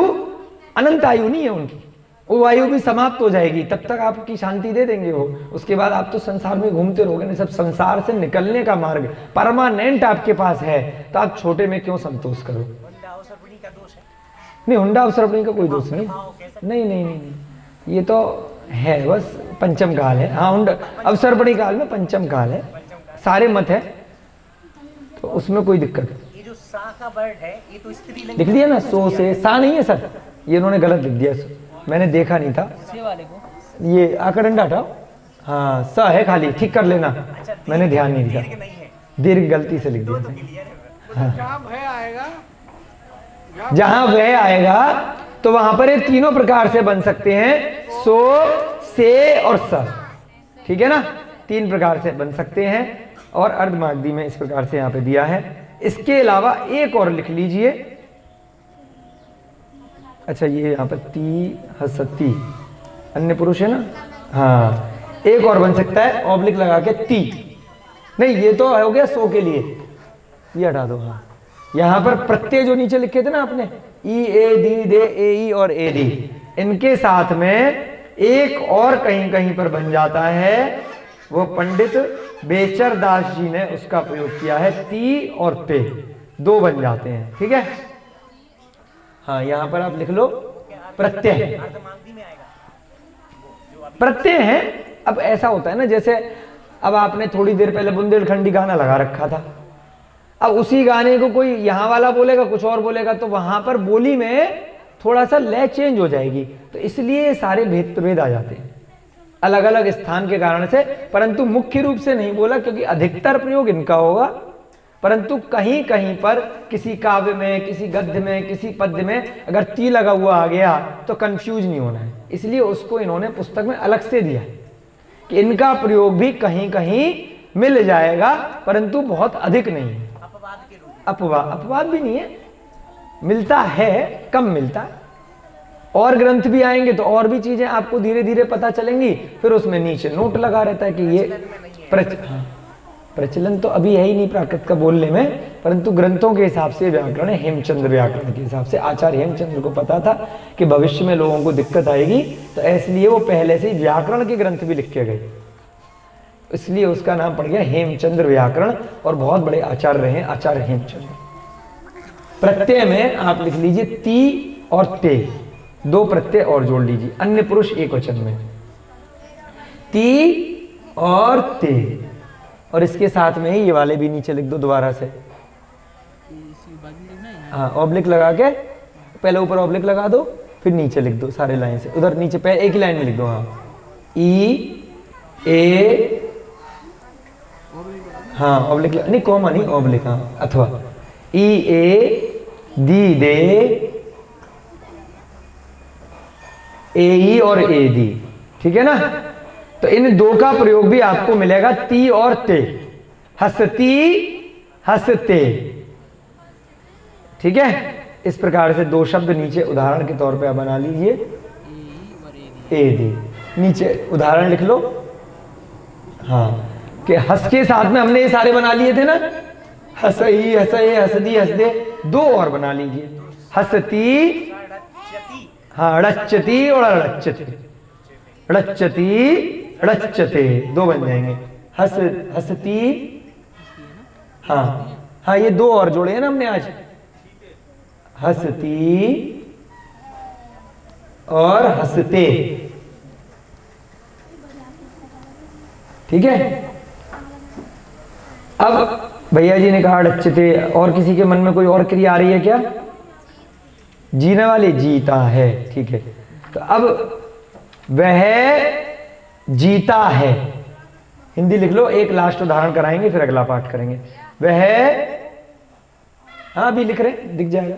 अनंत आयु नहीं है उनकी, वो आयु भी समाप्त हो जाएगी, तब तक आपकी शांति दे देंगे वो, उसके बाद आप तो संसार में घूमते रहोगे। नहीं, सब संसार से निकलने का मार्ग परमानेंट आपके पास है, तो आप छोटे में क्यों संतोष करो। नहीं, हुंडा अवसरपणी का कोई दोष नहीं, नहीं नहीं नहीं, ये तो है बस पंचम काल है। हाँ, हुंडा अवसरपणी काल में पंचम काल है, सारे मत है, तो उसमें कोई दिक्कत। ये जो सा का वर्ड है, ये तो स्त्रीलिंग लिख दिया ना, सो से सा नहीं है सर, ये इन्होंने गलत लिख दिया, मैंने देखा नहीं था। से वाले को ये आकड़ंडा हटाओ, हाँ स है खाली, ठीक कर लेना, मैंने ध्यान नहीं दिया, दीर्घ गलती से लिख दिया। हाँ, जहां वह आएगा तो वहां पर ये तीनों प्रकार से बन सकते हैं, सो, से और स, ठीक है ना, तीन प्रकार से बन सकते हैं, और अर्धमागधी में इस प्रकार से यहाँ पे दिया है। इसके अलावा एक और लिख लीजिए, अच्छा ये यहाँ पर ती हसती अन्य पुरुष है ना, हाँ एक और बन सकता है ऑब्लिक लगा के ती, नहीं ये तो हो गया सो के लिए, ये हटा दो। हाँ, यहाँ पर प्रत्यय जो नीचे लिखे थे ना आपने, ई ए दी दे ए ई और ए दी, इनके साथ में एक और कहीं कहीं पर बन जाता है, वो पंडित बेचर दास जी ने उसका प्रयोग किया है, ती और ते दो बन जाते हैं, ठीक है। हाँ, यहां पर आप लिख लो प्रत्यय, प्रत्यय है। अब ऐसा होता है ना, जैसे अब आपने थोड़ी देर पहले बुंदेलखंडी गाना लगा रखा था, अब उसी गाने को कोई यहाँ वाला बोलेगा, कुछ और बोलेगा, तो वहां पर बोली में थोड़ा सा लय चेंज हो जाएगी, तो इसलिए सारे भेद प्रभेद आ जाते हैं अलग अलग स्थान के कारण से, परंतु मुख्य रूप से नहीं बोला क्योंकि अधिकतर प्रयोग इनका होगा, परंतु कहीं कहीं पर किसी काव्य में, किसी गद्य में, किसी पद्य में अगर ती लगा हुआ आ गया तो कंफ्यूज नहीं होना है, इसलिए उसको इन्होंने पुस्तक में अलग से दिया कि इनका प्रयोग भी कहीं कहीं मिल जाएगा, परंतु बहुत अधिक नहीं है। अपवाद भी नहीं है, मिलता है, कम मिलता है। और ग्रंथ भी आएंगे तो और भी चीजें आपको धीरे धीरे पता चलेंगी, फिर उसमें नीचे नोट लगा रहता है कि ये प्रचलन तो अभी है ही नहीं प्राकृत का बोलने में, परंतु ग्रंथों के हिसाब से व्याकरण है, हेमचंद्र व्याकरण के हिसाब से आचार्य हेमचंद्र को पता था कि भविष्य में लोगों को दिक्कत आएगी, तो इसलिए वो पहले से ही व्याकरण के ग्रंथ भी लिख के गए, इसलिए उसका नाम पड़ गया हेमचंद्र व्याकरण, और बहुत बड़े आचार्य रहे आचार्य हेमचंद्र। प्रत्यय में आप लिख लीजिए ती और ते, दो प्रत्यय और जोड़ लीजिए, अन्य पुरुष एक वचन में, ती और ते, और इसके साथ में ही ये वाले भी नीचे लिख दो दोबारा से, हाँ ऑब्लिक लगा के, पहले ऊपर ऑब्लिक लगा दो, फिर नीचे लिख दो सारे लाइन से, उधर नीचे पहले एक ही लाइन में लिख दो। हाँ, ई ए, हाँ ऑब्लिक नहीं, कॉमा नहीं, ऑब्लिक, हाँ, अथवा ई ए दी दे ए ई और ए दी, ठीक है ना। तो इन दो का प्रयोग भी आपको मिलेगा, ती और ते, हसती हसते, ठीक है। इस प्रकार से दो शब्द नीचे उदाहरण के तौर पे आप बना लीजिए, ए दी, नीचे उदाहरण लिख लो। हाँ, कि हस के साथ में हमने ये सारे बना लिए थे ना, हसई, हसए, हसदी, हसदे, दो और बना लीजिए, हसती, हाँ, ड़च्चती और अड़च्चते, ड़च्चती, ड़च्चते, दो बन जाएंगे, हसती, हाँ हाँ, ये दो और जोड़े हैं ना हमने आज, हसती और हसते, ठीक है। अब भैया जी ने कहा ड़च्चते, और किसी के मन में कोई और क्रिया आ रही है क्या? जीने वाली, जीता है, ठीक है। तो अब वह जीता है, हिंदी लिख लो, एक लास्ट उदाहरण कराएंगे फिर अगला पाठ करेंगे। वह, हाँ अभी लिख रहे, दिख जाएगा।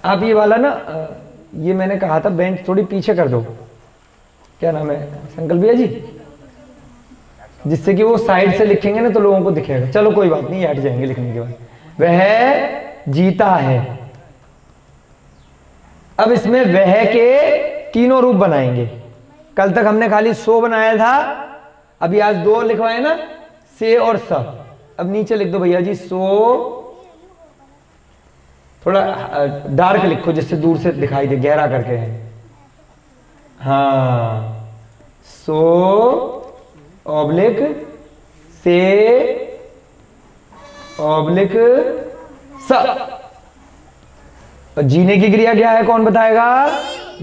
आप ये वाला ना, ये मैंने कहा था बेंच थोड़ी पीछे कर दो, क्या नाम है संकल्प भैया जी, जिससे कि वो साइड से लिखेंगे ना तो लोगों को दिखेगा। चलो कोई बात नहीं, हट जाएंगे लिखने के बाद। वह जीता है। अब इसमें वह के तीनों रूप बनाएंगे। कल तक हमने खाली सो बनाया था, अभी आज दो लिखवाए ना, से और स। अब नीचे लिख दो भैया जी, सो, थोड़ा डार्क लिखो जिससे दूर से दिखाई दे, गहरा करके है, हाँ, सो ऑब्लिक से ऑब्लिक स। जीने की क्रिया क्या है, कौन बताएगा?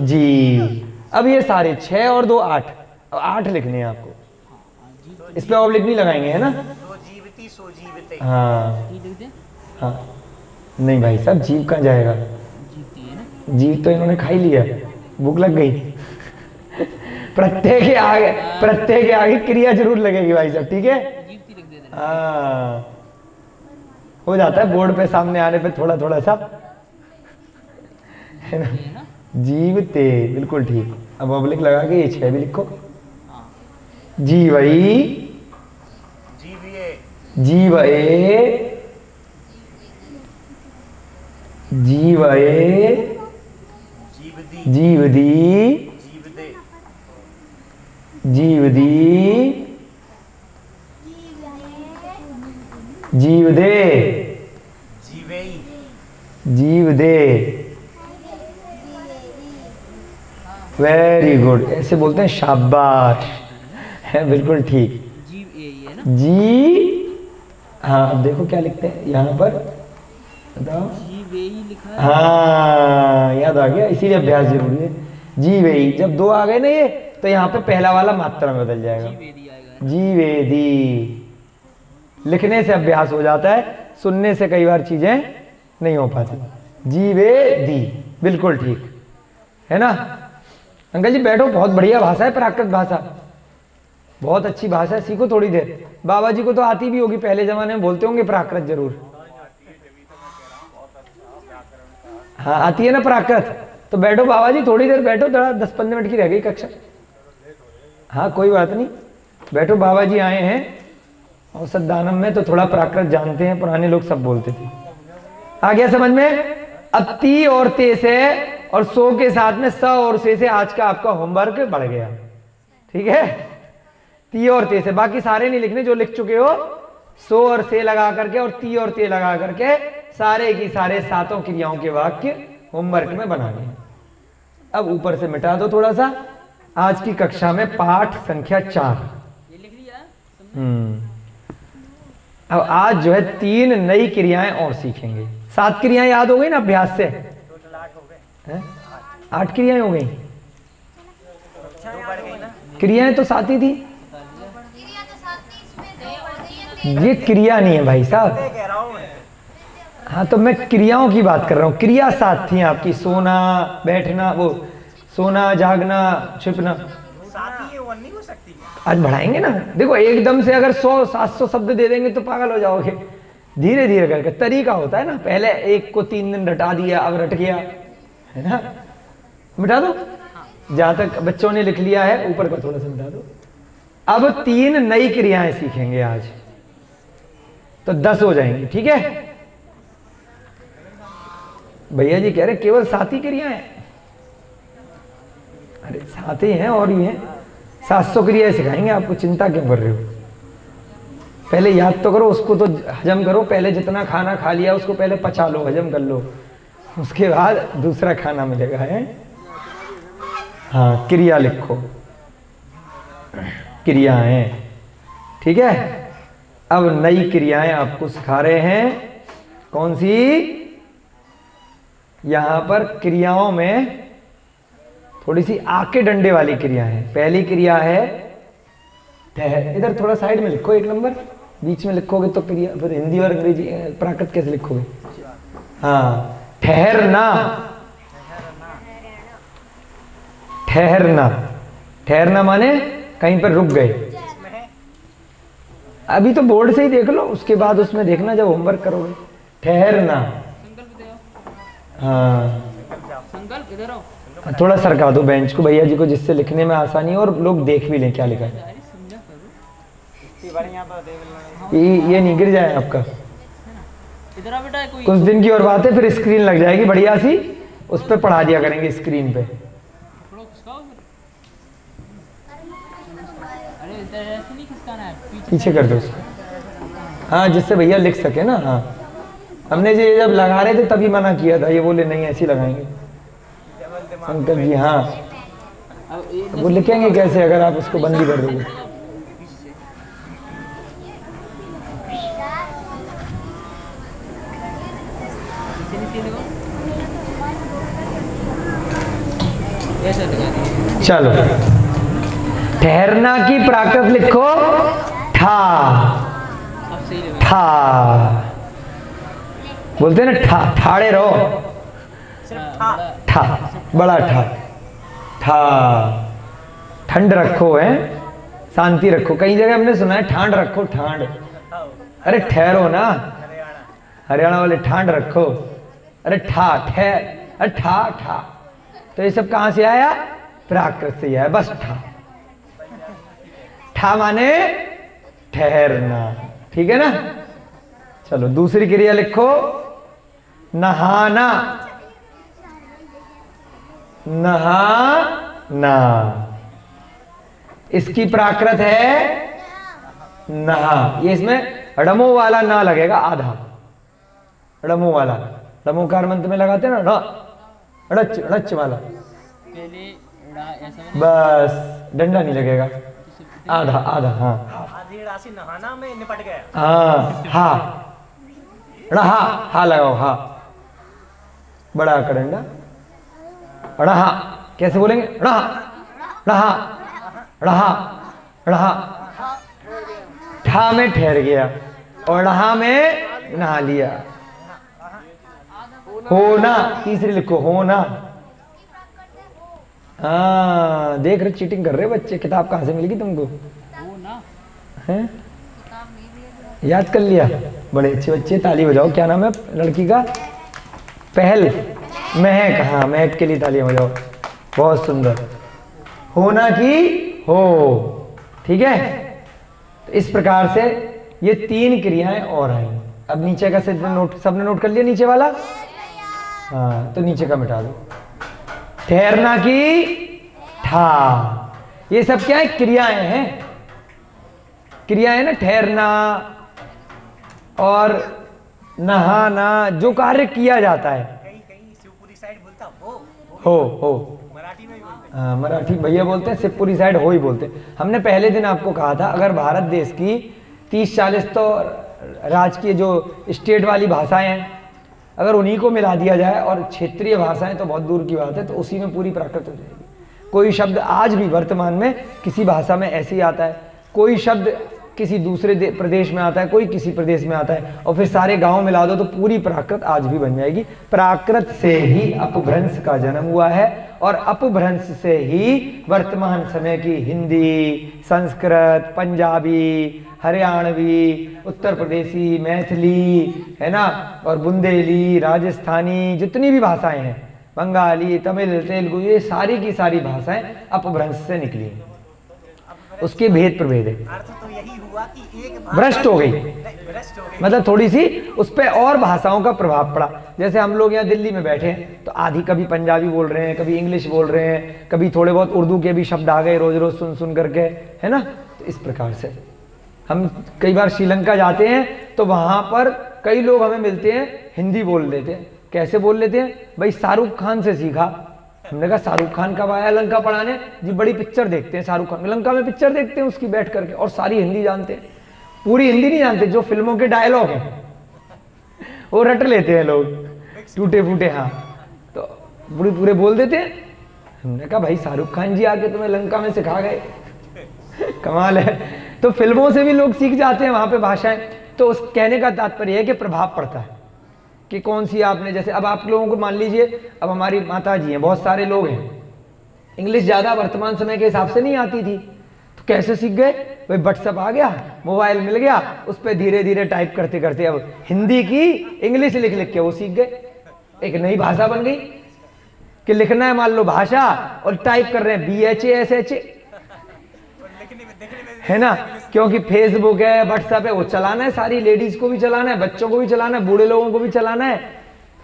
जी। अब ये सारे 6 और 2 8, अब 8 लिखने हैं आपको, इस पे ऑब्लिक नहीं लगाएंगे, है ना? हाँ हाँ, नहीं भाई साहब, जीव कहाँ जाएगा? जीव तो इन्होंने खा ही लिया, भूख लग गई। प्रत्यय के आगे क्रिया जरूर लगेगी भाई साहब, ठीक है? हाँ, हो जाता है बोर्ड पे सामने आने पे थोड़ा थोड़ा सा, है ना? जीवते, बिल्कुल ठीक। अब ऑब्लिक लगा के ये 6 भी लिखो। जीवई, जीवए, जीवए, जीवदी, जीवदी, जीवदे, जीवदे, वेरी गुड, ऐसे बोलते हैं, शाबाश, है बिल्कुल ठीक। जी, हाँ अब देखो क्या लिखते हैं यहाँ पर, बताओ। हाँ याद आ गया, इसीलिए अभ्यास जरूरी है। जीवेई, जब 2 आ गए ना ये, तो यहाँ पे पहला वाला मात्रा में बदल जाएगा, जीवेदी। लिखने से अभ्यास हो जाता है, सुनने से कई बार चीजें नहीं हो पाती। जीवेदी, बिल्कुल ठीक है ना? अंकल जी बैठो, बहुत बढ़िया भाषा है प्राकृत भाषा, बहुत अच्छी भाषा है, सीखो थोड़ी देर। बाबा जी को तो आती भी होगी, पहले जमाने में बोलते होंगे प्राकृत जरूर। हाँ आती है ना प्राकृत, तो बैठो बाबा जी, थोड़ी देर बैठो, 10-15 मिनट की रह गई कक्षा। हाँ कोई बात नहीं, बैठो, बाबा जी आए हैं औसत दानम में, तो थोड़ा प्राकृत जानते हैं, पुराने लोग सब बोलते थे। आ गया समझ में? अब ती और ते से और सो के साथ में स और से आज का आपका होमवर्क बढ़ गया, ठीक है? ती और ते से, बाकी सारे नहीं लिखने, जो लिख चुके हो सो और से लगा करके और ती और ते लगा करके सारे की सारे 7 क्रियाओं के वाक्य होमवर्क में बनाने। अब ऊपर से मिटा दो थोड़ा सा। आज की कक्षा में पाठ संख्या 4। अब आज जो है 3 नई क्रियाएं और सीखेंगे। 7 क्रियाएं याद हो गई ना अभ्यास से? 8 क्रियाएं हो गई, क्रियाएं तो 7 ही थी। ये क्रिया नहीं है भाई साहब, हाँ तो मैं क्रियाओं की बात कर रहा हूँ। क्रिया 7 थी आपकी, सोना, बैठना, वो सोना, जागना, छिपना। आज बढ़ाएंगे ना, देखो एकदम से अगर 100-700 शब्द दे देंगे तो पागल हो जाओगे। धीरे धीरे करके तरीका होता है ना, पहले एक को 3 दिन रटा दिया, अब रट गया, है ना? मिटा दो, जहां तक बच्चों ने लिख लिया है ऊपर का थोड़ा सा मिटा दो। अब 3 नई क्रियाएं सीखेंगे आज, तो 10 हो जाएंगी, ठीक है? भैया जी कह रहे केवल 7 ही क्रियाएं हैं। अरे 7 ही हैं, और ही हैं, 700 क्रिया सिखाएंगे आपको, चिंता क्यों कर रहे हो। पहले याद तो करो, उसको तो हजम करो। पहले जितना खाना खा लिया उसको पहले पचा लो, हजम कर लो, उसके बाद दूसरा खाना मिलेगा है। हाँ, क्रिया लिखो, क्रियाएं, ठीक है। अब नई क्रियाएं आपको सिखा रहे हैं। कौन सी? यहां पर क्रियाओं में थोड़ी सी आके डंडे वाली क्रिया है। पहली क्रिया है ठहर। इधर थोड़ा साइड में लिखो, 1 नंबर बीच में लिखोगे तो क्रिया, फिर हिंदी और अंग्रेजी प्राकृत कैसे लिखोगे? हाँ, ठहरना, ठहरना, ठहरना माने कहीं पर रुक गए। अभी तो बोर्ड से ही देख लो, उसके बाद उसमें देखना जब होमवर्क करोगे। ठहरना, हाँ, थोड़ा सरका दो बेंच को भैया जी को, जिससे लिखने में आसानी हो और लोग देख भी लें क्या लिखा है। ये नहीं गिर जाए आपका। कुछ दिन की और बात है, फिर स्क्रीन लग जाएगी बढ़िया सी, उस पर पढ़ा दिया करेंगे स्क्रीन पे। पीछे कर दो उसको, हाँ, जिससे भैया लिख सके ना। हाँ, हमने ये जब लगा रहे थे तभी मना किया था, ये बोले नहीं ऐसे लगाएंगे अंकल जी। हाँ, वो लिखेंगे कैसे अगर आप उसको बंद ही कर दोगे। चलो, ठहरना की प्राकृत लिखो ठा। ठा बोलते हैं ना, ठा, ठाड़े रहो। ठा, बड़ा ठा, ठा, ठंड रखो है, शांति रखो। कई जगह हमने सुना है ठांड रखो, ठांड। अरे ठहरो ना, हरियाणा वाले ठांड रखो। अरे ठा, ठहर, अरे ठा, ठा। तो ये सब कहां से आया? प्राकृत से आया, बस ठा। ठा माने ठहरना, ठीक है ना। चलो दूसरी क्रिया लिखो, नहाना। नहाना, इसकी प्राकृत है नहा। ये इसमें ड़मो वाला ना लगेगा, आधा ड़मो वाला। ड़मोकार मंत्र में लगाते हैं ना, ड़च, ड़च वाला, बस डंडा नहीं लगेगा, आधा आधा। हाँ, आधी राशि नहाना में निपट गया। हाँ, हा, ड़हा, हा लगाओ, हा, बड़ा का डंडा, ड़हा। कैसे बोलेंगे? ड़हा, ड़हा, ड़हा, ड़हा। ठा में ठहर गया और ड़हा में नहा लिया। होना, तीसरी लिखो, होना। हाँ, देख रहे चीटिंग कर रहे बच्चे। किताब कहाँ से मिलेगी तुमको? हैं? याद कर लिया? बड़े अच्छे बच्चे, ताली बजाओ। क्या नाम है लड़की का? पहल, महक। हाँ, महक के लिए तालियां बजाओ, बहुत सुंदर। होना की हो, ठीक है। तो इस प्रकार से ये 3 क्रियाएं और आई। अब नीचे का नोट, सबने नोट कर लिया नीचे वाला? हाँ, तो नीचे का मिटा दो। ठहरना की ठा, ये सब क्या है? क्रियाएं हैं, क्रियाएं ना। ठहरना और नहाना, जो कार्य किया जाता है। कहीं शिवपुरी साइड बोलता हो मराठी में भी बोलते हैं। मराठी भैया बोलते हैं, शिवपुरी साइड हो ही बोलते हैं। हमने पहले दिन आपको कहा था, अगर भारत देश की 30-40 तो राज्य की जो स्टेट वाली भाषाएं हैं, अगर उन्हीं को मिला दिया जाए और क्षेत्रीय भाषाएं तो बहुत दूर की बात है, तो उसी में पूरी प्राकृत हो जाएगी। कोई शब्द आज भी वर्तमान में किसी भाषा में ऐसे ही आता है, कोई शब्द किसी दूसरे प्रदेश में आता है, कोई किसी प्रदेश में आता है, और फिर सारे गांव मिला दो तो पूरी प्राकृत आज भी बन जाएगी। प्राकृत से ही अपभ्रंश का जन्म हुआ है और अपभ्रंश से ही वर्तमान समय की हिंदी, संस्कृत, पंजाबी, हरियाणवी, उत्तर प्रदेशी, मैथिली, है ना, और बुंदेली, राजस्थानी, जितनी भी भाषाएं हैं, बंगाली, तमिल, तेलुगु, ये सारी की सारी भाषाएं अपभ्रंश से निकली हैं। उसके भेद प्रभेद है। अर्थ तो यही हुआ कि एक भ्रष्ट हो गई, मतलब थोड़ी सी उस पर और भाषाओं का प्रभाव पड़ा। जैसे हम लोग यहाँ दिल्ली में बैठे हैं तो आधी कभी पंजाबी बोल रहे हैं, कभी इंग्लिश बोल रहे हैं, कभी थोड़े बहुत उर्दू के भी शब्द आ गए रोज रोज सुन सुन करके, है ना। तो इस प्रकार से हम कई बार श्रीलंका जाते हैं तो वहाँ पर कई लोग हमें मिलते हैं, हिंदी बोल लेते हैं। कैसे बोल लेते हैं? भाई शाहरुख खान से सीखा। हमने कहा शाहरुख खान कब आया लंका पढ़ाने? जी बड़ी पिक्चर देखते हैं शाहरुख खान, लंका में पिक्चर देखते हैं उसकी बैठ करके, और सारी हिंदी जानते हैं। पूरी हिंदी नहीं जानते, जो फिल्मों के डायलॉग हैं वो रट लेते हैं लोग, टूटे फूटे। हाँ, तो पूरे पूरे बोल देते हैं। हमने कहा भाई शाहरुख खान जी आके तुम्हें लंका में सिखा गए, कमाल है। तो फिल्मों से भी लोग सीख जाते हैं वहां पे भाषाएं। तो उस कहने का तात्पर्य है कि प्रभाव पड़ता है कि कौन सी आपने, जैसे अब आप लोगों को मान लीजिए, अब हमारी माता जी हैं, बहुत सारे लोग हैं, इंग्लिश ज़्यादा वर्तमान समय के हिसाब से नहीं आती थी, तो कैसे सीख गए? भाई व्हाट्सएप आ गया, मोबाइल मिल गया, उस पर धीरे धीरे टाइप करते करते अब हिंदी की इंग्लिश लिख लिख के वो सीख गए। एक नई भाषा बन गई कि लिखना है मान लो भाषा और टाइप कर रहे हैं BHA SHA, है ना। क्योंकि फेसबुक है, व्हाट्सएप है, वो चलाना है, सारी लेडीज को भी चलाना है, बच्चों को भी चलाना है, बूढ़े लोगों को भी चलाना है।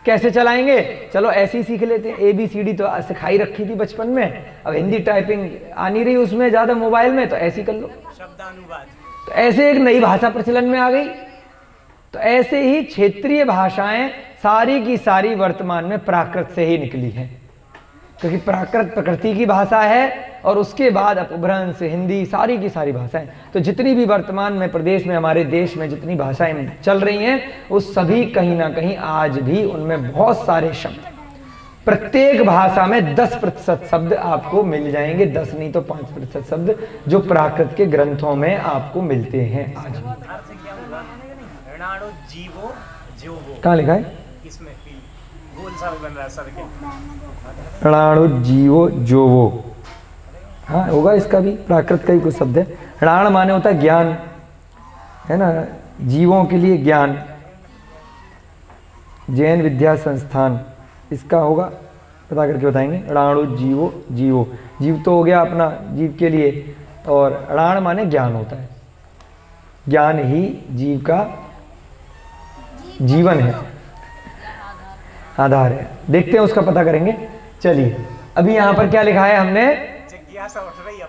कैसे चलाएंगे? चलो ऐसे ही सीख लेते हैं। ABCD तो सिखाई रखी थी बचपन में, अब हिंदी टाइपिंग आ नहीं रही उसमें ज्यादा मोबाइल में, तो ऐसे ही कर लो शब्दानुवाद। तो ऐसे एक नई भाषा प्रचलन में आ गई। तो ऐसे ही क्षेत्रीय भाषाएं सारी की सारी वर्तमान में प्राकृत से ही निकली हैं, क्योंकि प्राकृत प्रकृति की भाषा है, और उसके बाद अपभ्रंश, हिंदी, सारी की सारी भाषाएं। तो जितनी भी वर्तमान में प्रदेश में, हमारे देश में जितनी भाषाएं चल रही हैं, वो सभी कहीं ना कहीं आज भी उनमें बहुत सारे शब्द, प्रत्येक भाषा में 10% शब्द आपको मिल जाएंगे, 10 नहीं तो 5% शब्द जो प्राकृत के ग्रंथों में आपको मिलते हैं आज भी। कहाँ लिखा है? णाणु जीवो जोवो, हाँ होगा, इसका भी प्राकृत का ही कुछ शब्द है। णाण माने होता है ज्ञान, है ना, जीवों के लिए ज्ञान, जैन विद्या संस्थान, इसका होगा, पता करके बताएंगे। णाणु जीवो जीवो, जीव तो हो गया अपना जीव के लिए, और णाण माने ज्ञान होता है, ज्ञान ही जीव का जीवन है, आधार है। देखते हैं उसका पता करेंगे। चलिए अभी यहाँ पर क्या लिखा है हमने?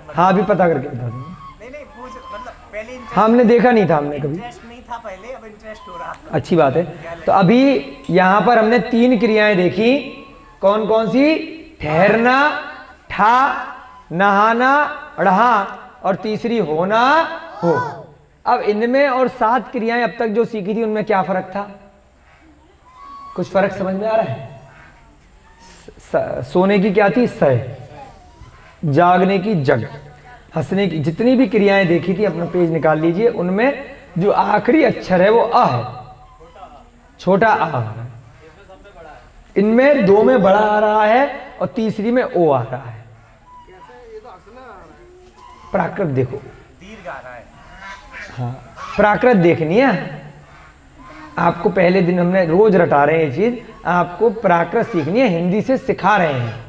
हाँ अभी पता करके बता देंगे। नहीं, मतलब पहले हाँ हमने देखा नहीं था, हमने कभी नहीं था पहले, अब इंटरेस्ट हो रहा। अच्छी बात है। तो अभी यहाँ पर हमने 3 क्रियाएं देखी, कौन कौन सी? ठहरना, ठा, नहाना, अढ़ा, और तीसरी होना, हो। अब इनमें और 7 क्रियाएं अब तक जो सीखी थी उनमें क्या फर्क था? कुछ फर्क समझ में आ रहा है? सोने की क्या थी? सय, जागने की जग, हंसने की, जितनी भी क्रियाएं देखी थी अपना पेज निकाल लीजिए, उनमें जो आखिरी अक्षर है वो आ है, छोटा आ है। इनमें 2 में बड़ा आ रहा है और तीसरी में ओ आ रहा है। प्राकृत देखो, दीर्घ आ रहा है। हाँ प्राकृत देखनी है आपको, पहले दिन हमने रोज रटा रहे हैं ये चीज, आपको प्राकृत सीखनी है, हिंदी से सिखा रहे हैं।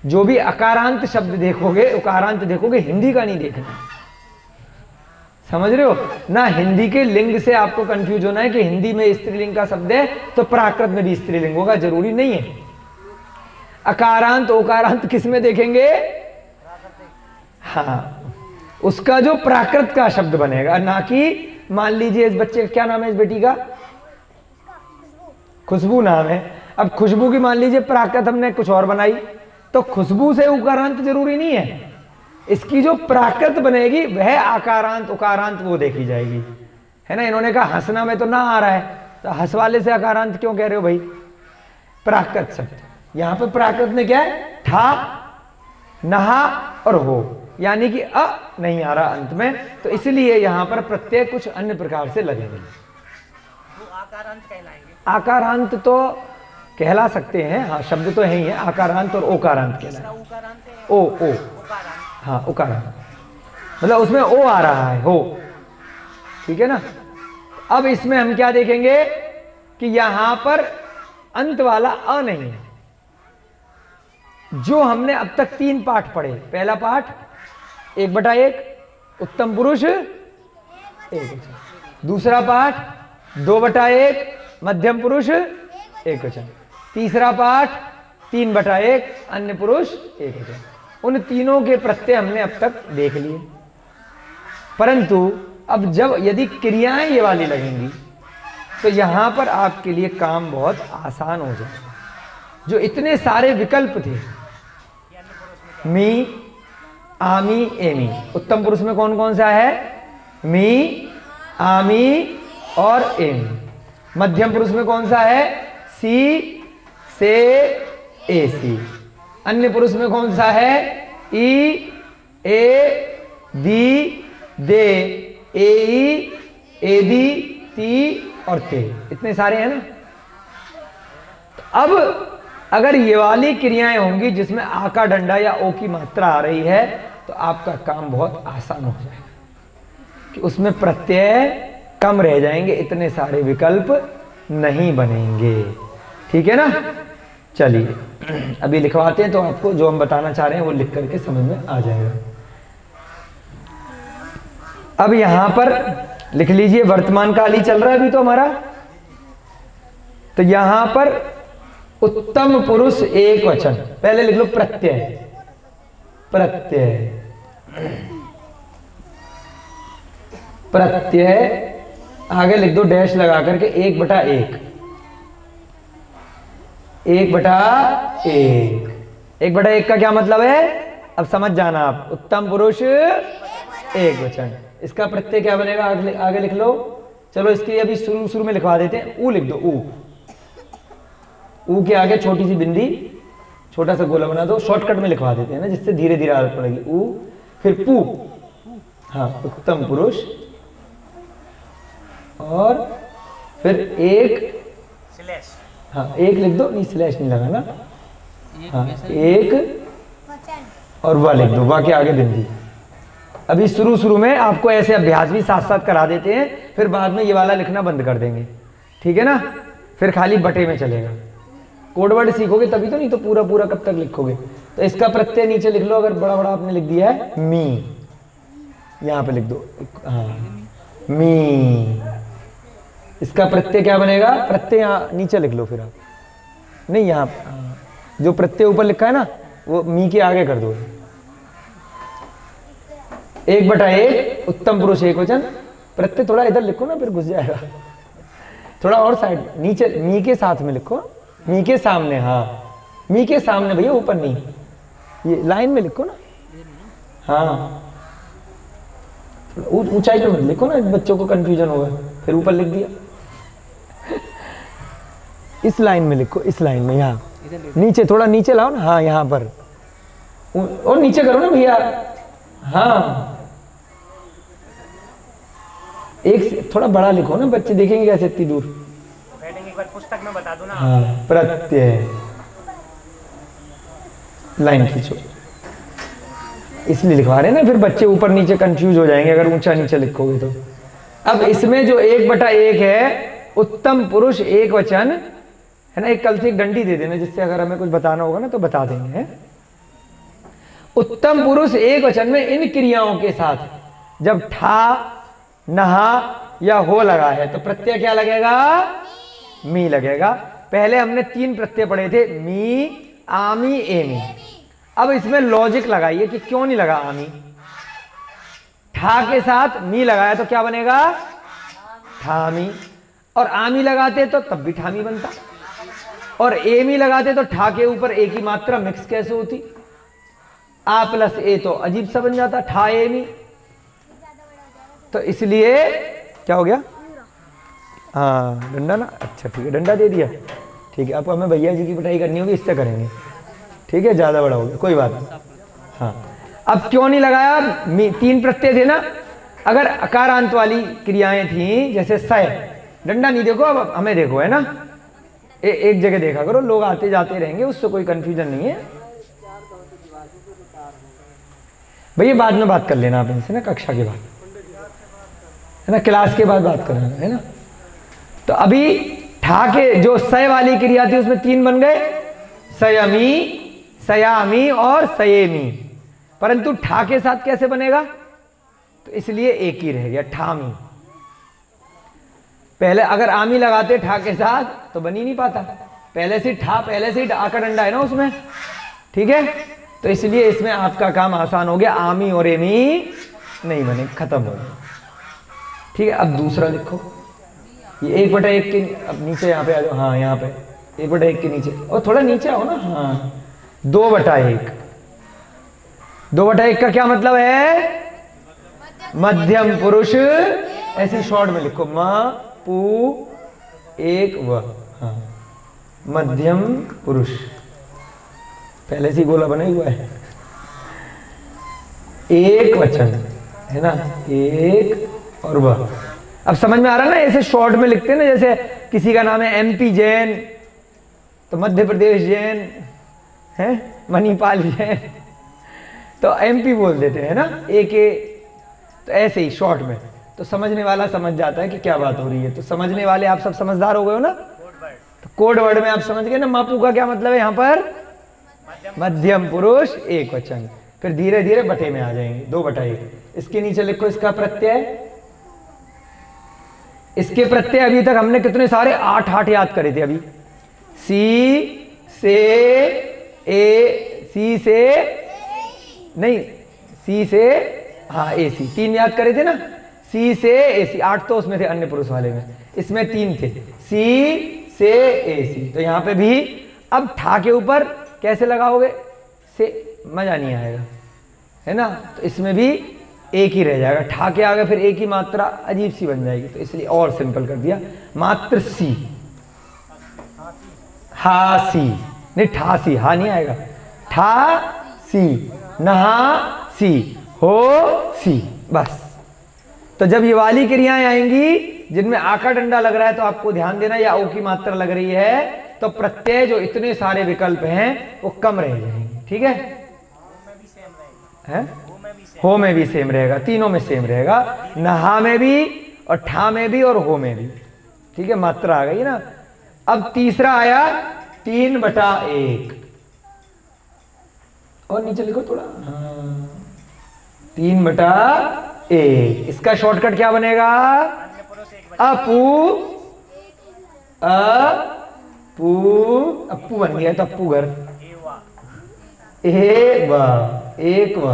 जो भी अकारांत शब्द देखोगे, उकारांत देखोगे, हिंदी का नहीं देखना, समझ रहे हो ना। हिंदी के लिंग से आपको कंफ्यूज होना है कि हिंदी में स्त्रीलिंग का शब्द है तो प्राकृत में भी स्त्रीलिंग होगा, जरूरी नहीं है। अकारांत ओकारांत किस में देखेंगे? हाँ उसका जो प्राकृत का शब्द बनेगा, ना कि मान लीजिए इस बच्चे का क्या नाम है, इस बेटी का खुशबू नाम है। अब खुशबू की मान लीजिए प्राकृत हमने कुछ और बनाई, तो खुशबू से उकारांत जरूरी नहीं है, इसकी जो प्राकृत बनेगी वह आकारांत उकारांत वो देखी जाएगी, है ना। इन्होंने कहा हंसना में तो ना आ रहा है, तो हंस वाले से आकारांत क्यों कह रहे हो भाई? प्राकृत शब्द। यहां पर प्राकृत में क्या है? ठा, नहा और हो, यानी कि अ नहीं आ रहा अंत में, तो इसलिए यहां पर प्रत्यय कुछ अन्य प्रकार से लगेंगे। आकारांत कहलाएंगे। आकारांत तो कहला सकते हैं, हाँ शब्द तो है ही है, आकारांत और ओकारांत कहलाएंगे। ओ ओ हाँ उकारांत, मतलब उसमें ओ आ रहा है, हो, ठीक है ना। अब इसमें हम क्या देखेंगे कि यहां पर अंत वाला अ नहीं है। जो हमने अब तक 3 पाठ पढ़े, पहला पाठ 1/1, उत्तम पुरुष एकवचन। दूसरा पाठ 2/1 मध्यम पुरुष एकवचन। तीसरा पाठ 3/1 अन्य पुरुष एकवचन। उन तीनों के प्रत्यय हमने अब तक देख लिए, परंतु अब जब यदि क्रियाएं ये वाली लगेंगी तो यहां पर आपके लिए काम बहुत आसान हो जाएगा। जो इतने सारे विकल्प थे, मी, आमी, एमी, उत्तम पुरुष में कौन कौन सा है? मी, आमी और एमी। मध्यम पुरुष में कौन सा है? सी, से, एसी। अन्य पुरुष में कौन सा है? ई, ए, दी, दे, एई, एदी, ती और ते। इतने सारे हैं ना। तो अब अगर ये वाली क्रियाएं होंगी जिसमें आ का डंडा या ओ की मात्रा आ रही है तो आपका काम बहुत आसान हो जाएगा कि उसमें प्रत्यय कम रह जाएंगे, इतने सारे विकल्प नहीं बनेंगे। ठीक है ना। चलिए अभी लिखवाते हैं तो आपको जो हम बताना चाह रहे हैं वो लिख करके समझ में आ जाएगा। अब यहां पर लिख लीजिए, वर्तमान काल ही चल रहा है अभी तो हमारा। तो यहां पर उत्तम पुरुष एक वचन, पहले लिख लो प्रत्यय। प्रत्यय, प्रत्यय आगे लिख दो डैश लगा करके 1/1। 1/1। 1/1 का क्या मतलब है अब समझ जाना आप। उत्तम पुरुष एक वचन, इसका प्रत्यय क्या बनेगा आगे लिख लो। चलो इसके अभी शुरू में लिखवा देते हैं। ऊ लिख दो। ऊ के आगे छोटी सी बिंदी, छोटा सा गोला बना दो। शॉर्टकट में लिखवा देते हैं ना, जिससे धीरे धीरे आदत पड़ेगी। ऊ, फिर पू। हाँ, उत्तम पुरुष। और फिर एक स्लैश। हाँ, एक लिख दो। नहीं, स्लैश नहीं लगाना। हाँ, एक और वाह लिख दो। वाह के आगे बिंदी। अभी शुरू में आपको ऐसे अभ्यास भी साथ साथ करा देते हैं, फिर बाद में ये वाला लिखना बंद कर देंगे। ठीक है ना। फिर खाली बटे में चलेगा। कोड वर्ड सीखोगे तभी तो, नहीं तो पूरा कब तक लिखोगे। तो इसका प्रत्यय नीचे लिख लो। अगर बड़ा बड़ा आपने लिख दिया है मी, यहां पे लिख दो। हाँ, मी। इसका प्रत्यय क्या बनेगा? प्रत्यय यहाँ नीचे लिख लो। फिर आप नहीं, यहाँ जो प्रत्यय ऊपर लिखा है ना वो मी के आगे कर दो। 1/1 उत्तम पुरुष एक वचन। प्रत्यय थोड़ा इधर लिखो ना, फिर घुस जाएगा। थोड़ा और साइड नीचे, मी के साथ में लिखो। मी के सामने। हाँ, मी के सामने भैया, ऊपर नहीं। ये लाइन में लिखो ना। हाँ, ऊंचाई पे मत लिखो ना, बच्चों को कंफ्यूजन होगा। फिर ऊपर लिख दिया। इस लाइन में लिखो, इस लाइन में। यहाँ नीचे, थोड़ा नीचे लाओ ना। हाँ, यहाँ पर और नीचे करो ना भैया। हाँ, एक थोड़ा बड़ा लिखो ना, बच्चे देखेंगे कैसे इतनी दूर। एक बार पुस्तक में बता दो ना। हाँ, प्रत्यय। लाइन खींचो, इसलिए लिखवा रहे हैं ना, फिर बच्चे ऊपर नीचे कंफ्यूज हो जाएंगे अगर ऊंचा नीचे लिखोगे तो। अब इसमें जो 1/1 है, उत्तम पुरुष एक वचन है ना। एक कल से एक डंडी दे देना, जिससे अगर हमें कुछ बताना होगा ना तो बता देंगे। है? उत्तम पुरुष एक वचन में इन क्रियाओं के साथ जब ठा, नहा या हो लगा है तो प्रत्यय क्या लगेगा? मी लगेगा। पहले हमने 3 प्रत्यय पढ़े थे, मी, आमी, एमी। अब इसमें लॉजिक लगाइए कि क्यों नहीं लगा आमी। ठा के साथ मी लगाया तो क्या बनेगा? ठामी। और आमी लगाते तो तब भी ठामी बनता। और एमी लगाते तो ठा के ऊपर एक ही मात्रा मिक्स कैसे होती? आ प्लस ए तो अजीब सा बन जाता, ठा एमी। तो इसलिए क्या हो गया? हाँ, डंडा ना। अच्छा ठीक है, डंडा दे दिया। ठीक है, आपको हमें भैया जी की पिटाई करनी होगी, इससे करेंगे। ठीक है, ज़्यादा बड़ा हो गया, कोई बात नहीं। हाँ, अब क्यों नहीं लगाया? 3 प्रत्यय थे ना। अगर अकारांत वाली क्रियाएं थी, जैसे सय, डंडा नहीं देखो, अब हमें देखो, है ना। एक जगह देखा करो, लोग आते जाते रहेंगे, उससे कोई कंफ्यूजन नहीं है भैया। बाद में बात कर लेना आप इनसे ना, कक्षा के बाद, है ना, क्लास के बाद बात करना, है ना। तो अभी ठा के जो सय वाली क्रिया थी उसमें 3 बन गए, सयमी, सयामी और सयेमी। परंतु ठा के साथ कैसे बनेगा? तो इसलिए एक ही रह गया, ठामी। पहले अगर आमी लगाते ठा के साथ तो बन ही नहीं पाता, पहले से ही आका डंडा है ना उसमें, ठीक है। तो इसलिए इसमें आपका काम आसान हो गया, आमी और एमी नहीं बने, खत्म हो गया, ठीक है। अब दूसरा लिखो, ये 1/1 के, अब नीचे यहाँ पे आ जाओ, हाँ यहाँ पे 1/1 के नीचे, और थोड़ा नीचे आओ ना, हाँ 2/1। 2/1 का क्या मतलब है? मध्यम पुरुष, ऐसे शॉर्ट में लिखो, म पू एक व, हाँ मध्यम पुरुष, पहले से ही गोला बना हुआ है, एक वचन है ना, एक और वह। अब समझ में आ रहा है ना, ऐसे शॉर्ट में लिखते हैं ना, जैसे किसी का नाम है MP जैन तो मध्य प्रदेश जैन है, मणिपाल जैन तो MP बोल देते हैं ना, तो ऐसे ही शॉर्ट में, तो समझने वाला समझ जाता है कि क्या बात हो रही है। तो समझने वाले आप सब समझदार हो गए हो ना, तो कोड वर्ड में आप समझ गए ना, मापू का क्या मतलब है यहाँ पर? मध्यम पुरुष एक वचन। फिर धीरे धीरे बटे में आ जाएंगे, 2/1। इसके नीचे लिखो इसका प्रत्यय, इसके प्रत्यय अभी तक हमने कितने सारे 8 याद करे थे अभी। सी से हाँ AC 3 याद करे थे ना, सी से AC, 8 तो उसमें थे अन्य पुरुष वाले में, इसमें 3 थे, सी से AC। तो यहाँ पे भी अब ठा के ऊपर कैसे लगाओगे, से मजा नहीं आएगा, है ना। तो इसमें भी एक ही रह जाएगा, ठा के आगे फिर एक ही मात्रा अजीब सी बन जाएगी, तो इसलिए और सिंपल कर दिया, मात्र सी, हा सी, नहीं ठा सी, हा नहीं आएगा, ठा सी, नहा सी, हो सी, बस। तो जब ये वाली क्रियाएं आएंगी जिनमें आका डंडा लग रहा है, तो आपको ध्यान देना, या ओ की मात्रा लग रही है, तो प्रत्यय जो इतने सारे विकल्प हैं वो कम रह जाएंगे, ठीक है। हो में भी सेम रहेगा, तीनों में सेम रहेगा, नहा में भी और ठा में भी और हो में भी, ठीक है। मात्रा आ गई ना। अब तीसरा आया 3/1, और नीचे लिखो थोड़ा, हाँ 3/1। इसका शॉर्टकट क्या बनेगा? अप्पू बन गया, तो अप्पू घर, एक व,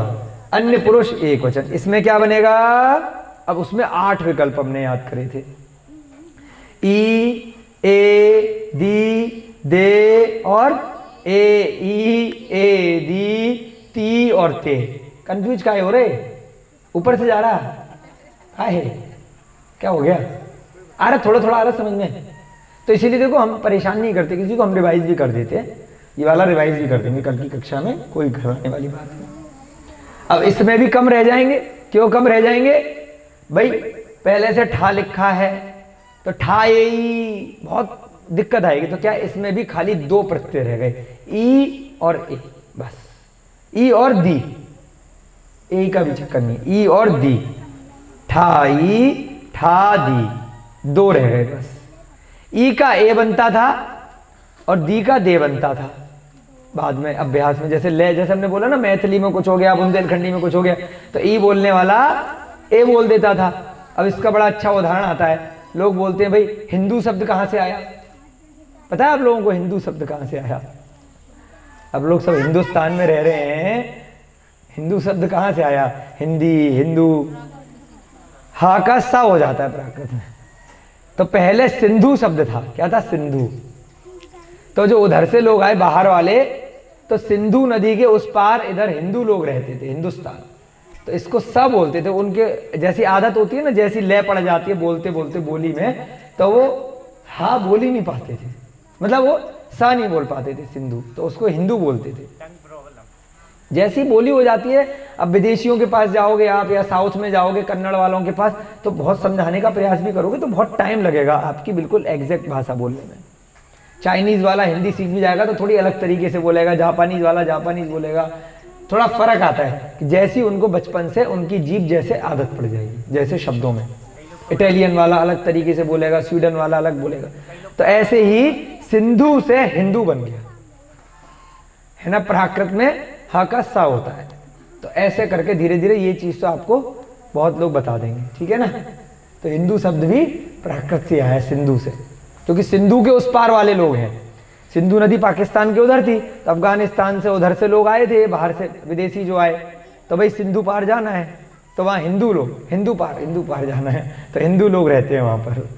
अन्य पुरुष एक वचन। इसमें क्या बनेगा? अब उसमें 8 विकल्प हमने याद करे थे, ई, ए, दी, दे और ए, ई, ए, दी, ती और ते। कंफ्यूज काहे हो रहे? ऊपर से जा रहा है, क्या हो गया? आ रहा थोड़ा थोड़ा आ रहा समझ में। तो इसीलिए देखो हम परेशान नहीं करते किसी को, हम रिवाइज भी कर देते हैं, ये वाला रिवाइज भी कर देंगे कल की कक्षा में, कोई घबराने वाली बात नहीं। अब इसमें भी कम रह जाएंगे, क्यों कम रह जाएंगे भाई? पहले से ठा लिखा है तो ठा ए, बहुत दिक्कत आएगी। तो क्या इसमें भी खाली 2 प्रत्यय रह गए, ई और ए, बस। ई और दी, ए का भी चक्कर नहीं, ई और दी, ठा ई, ठा दी, 2 रह गए बस। ई का ए बनता था और दी का दे बनता था बाद में अभ्यास में, जैसे हमने बोला ना, मैथिली में कुछ हो गया, बुंदेलखंडी में कुछ हो गया, तो ई बोलने वाला ए बोल देता था। अब इसका बड़ा अच्छा उदाहरण आता है, लोग बोलते हैं भाई हिंदू शब्द कहाँ से आया? पता है आप लोगों को हिंदू शब्द कहाँ से आया? अब लोग सब हिंदुस्तान में रह रहे हैं, हिंदू शब्द कहाँ से आया? हिंदी, हिंदू, हा का सा हो जाता है प्राकृत में। तो पहले सिंधु शब्द था, क्या था? सिंधु। तो जो उधर से लोग आए बाहर वाले, तो सिंधु नदी के उस पार इधर हिंदू लोग रहते थे, हिंदुस्तान, तो इसको सा बोलते थे। उनके जैसी आदत होती है ना, जैसी लय पड़ जाती है बोलते बोलते बोली में, तो वो हा बोल ही नहीं पाते थे, मतलब वो सा नहीं बोल पाते थे सिंधु, तो उसको हिंदू बोलते थे। जैसी बोली हो जाती है, अब विदेशियों के पास जाओगे आप, या साउथ में जाओगे कन्नड़ वालों के पास, तो बहुत समझाने का प्रयास भी करोगे तो बहुत टाइम लगेगा आपकी बिल्कुल एग्जैक्ट भाषा बोलने में। चाइनीज़ वाला हिंदी सीख भी जाएगा तो थोड़ी अलग तरीके से बोलेगा, जापानीज़ वाला जापानीज़ बोलेगा, थोड़ा फर्क आता है कि जैसी उनको बचपन से उनकी जीभ जैसे आदत पड़ जाएगी, जैसे शब्दों में। इटालियन वाला अलग तरीके से बोलेगा, स्वीडन वाला अलग बोलेगा, तो ऐसे ही सिंधु से हिंदू बन गया है ना। प्राकृत में हा का सा होता है, तो ऐसे करके धीरे धीरे ये चीज़ तो आपको बहुत लोग बता देंगे, ठीक है ना। तो हिंदू शब्द भी प्राकृत से आया है, सिंधु से, क्योंकि सिंधु के उस पार वाले लोग हैं। सिंधु नदी पाकिस्तान के उधर थी, तो अफगानिस्तान से उधर से लोग आए थे, बाहर से विदेशी जो आए, तो भाई सिंधु पार जाना है, तो वहाँ हिंदू लोग, हिंदू पार जाना है, तो हिंदू लोग रहते हैं वहाँ पर।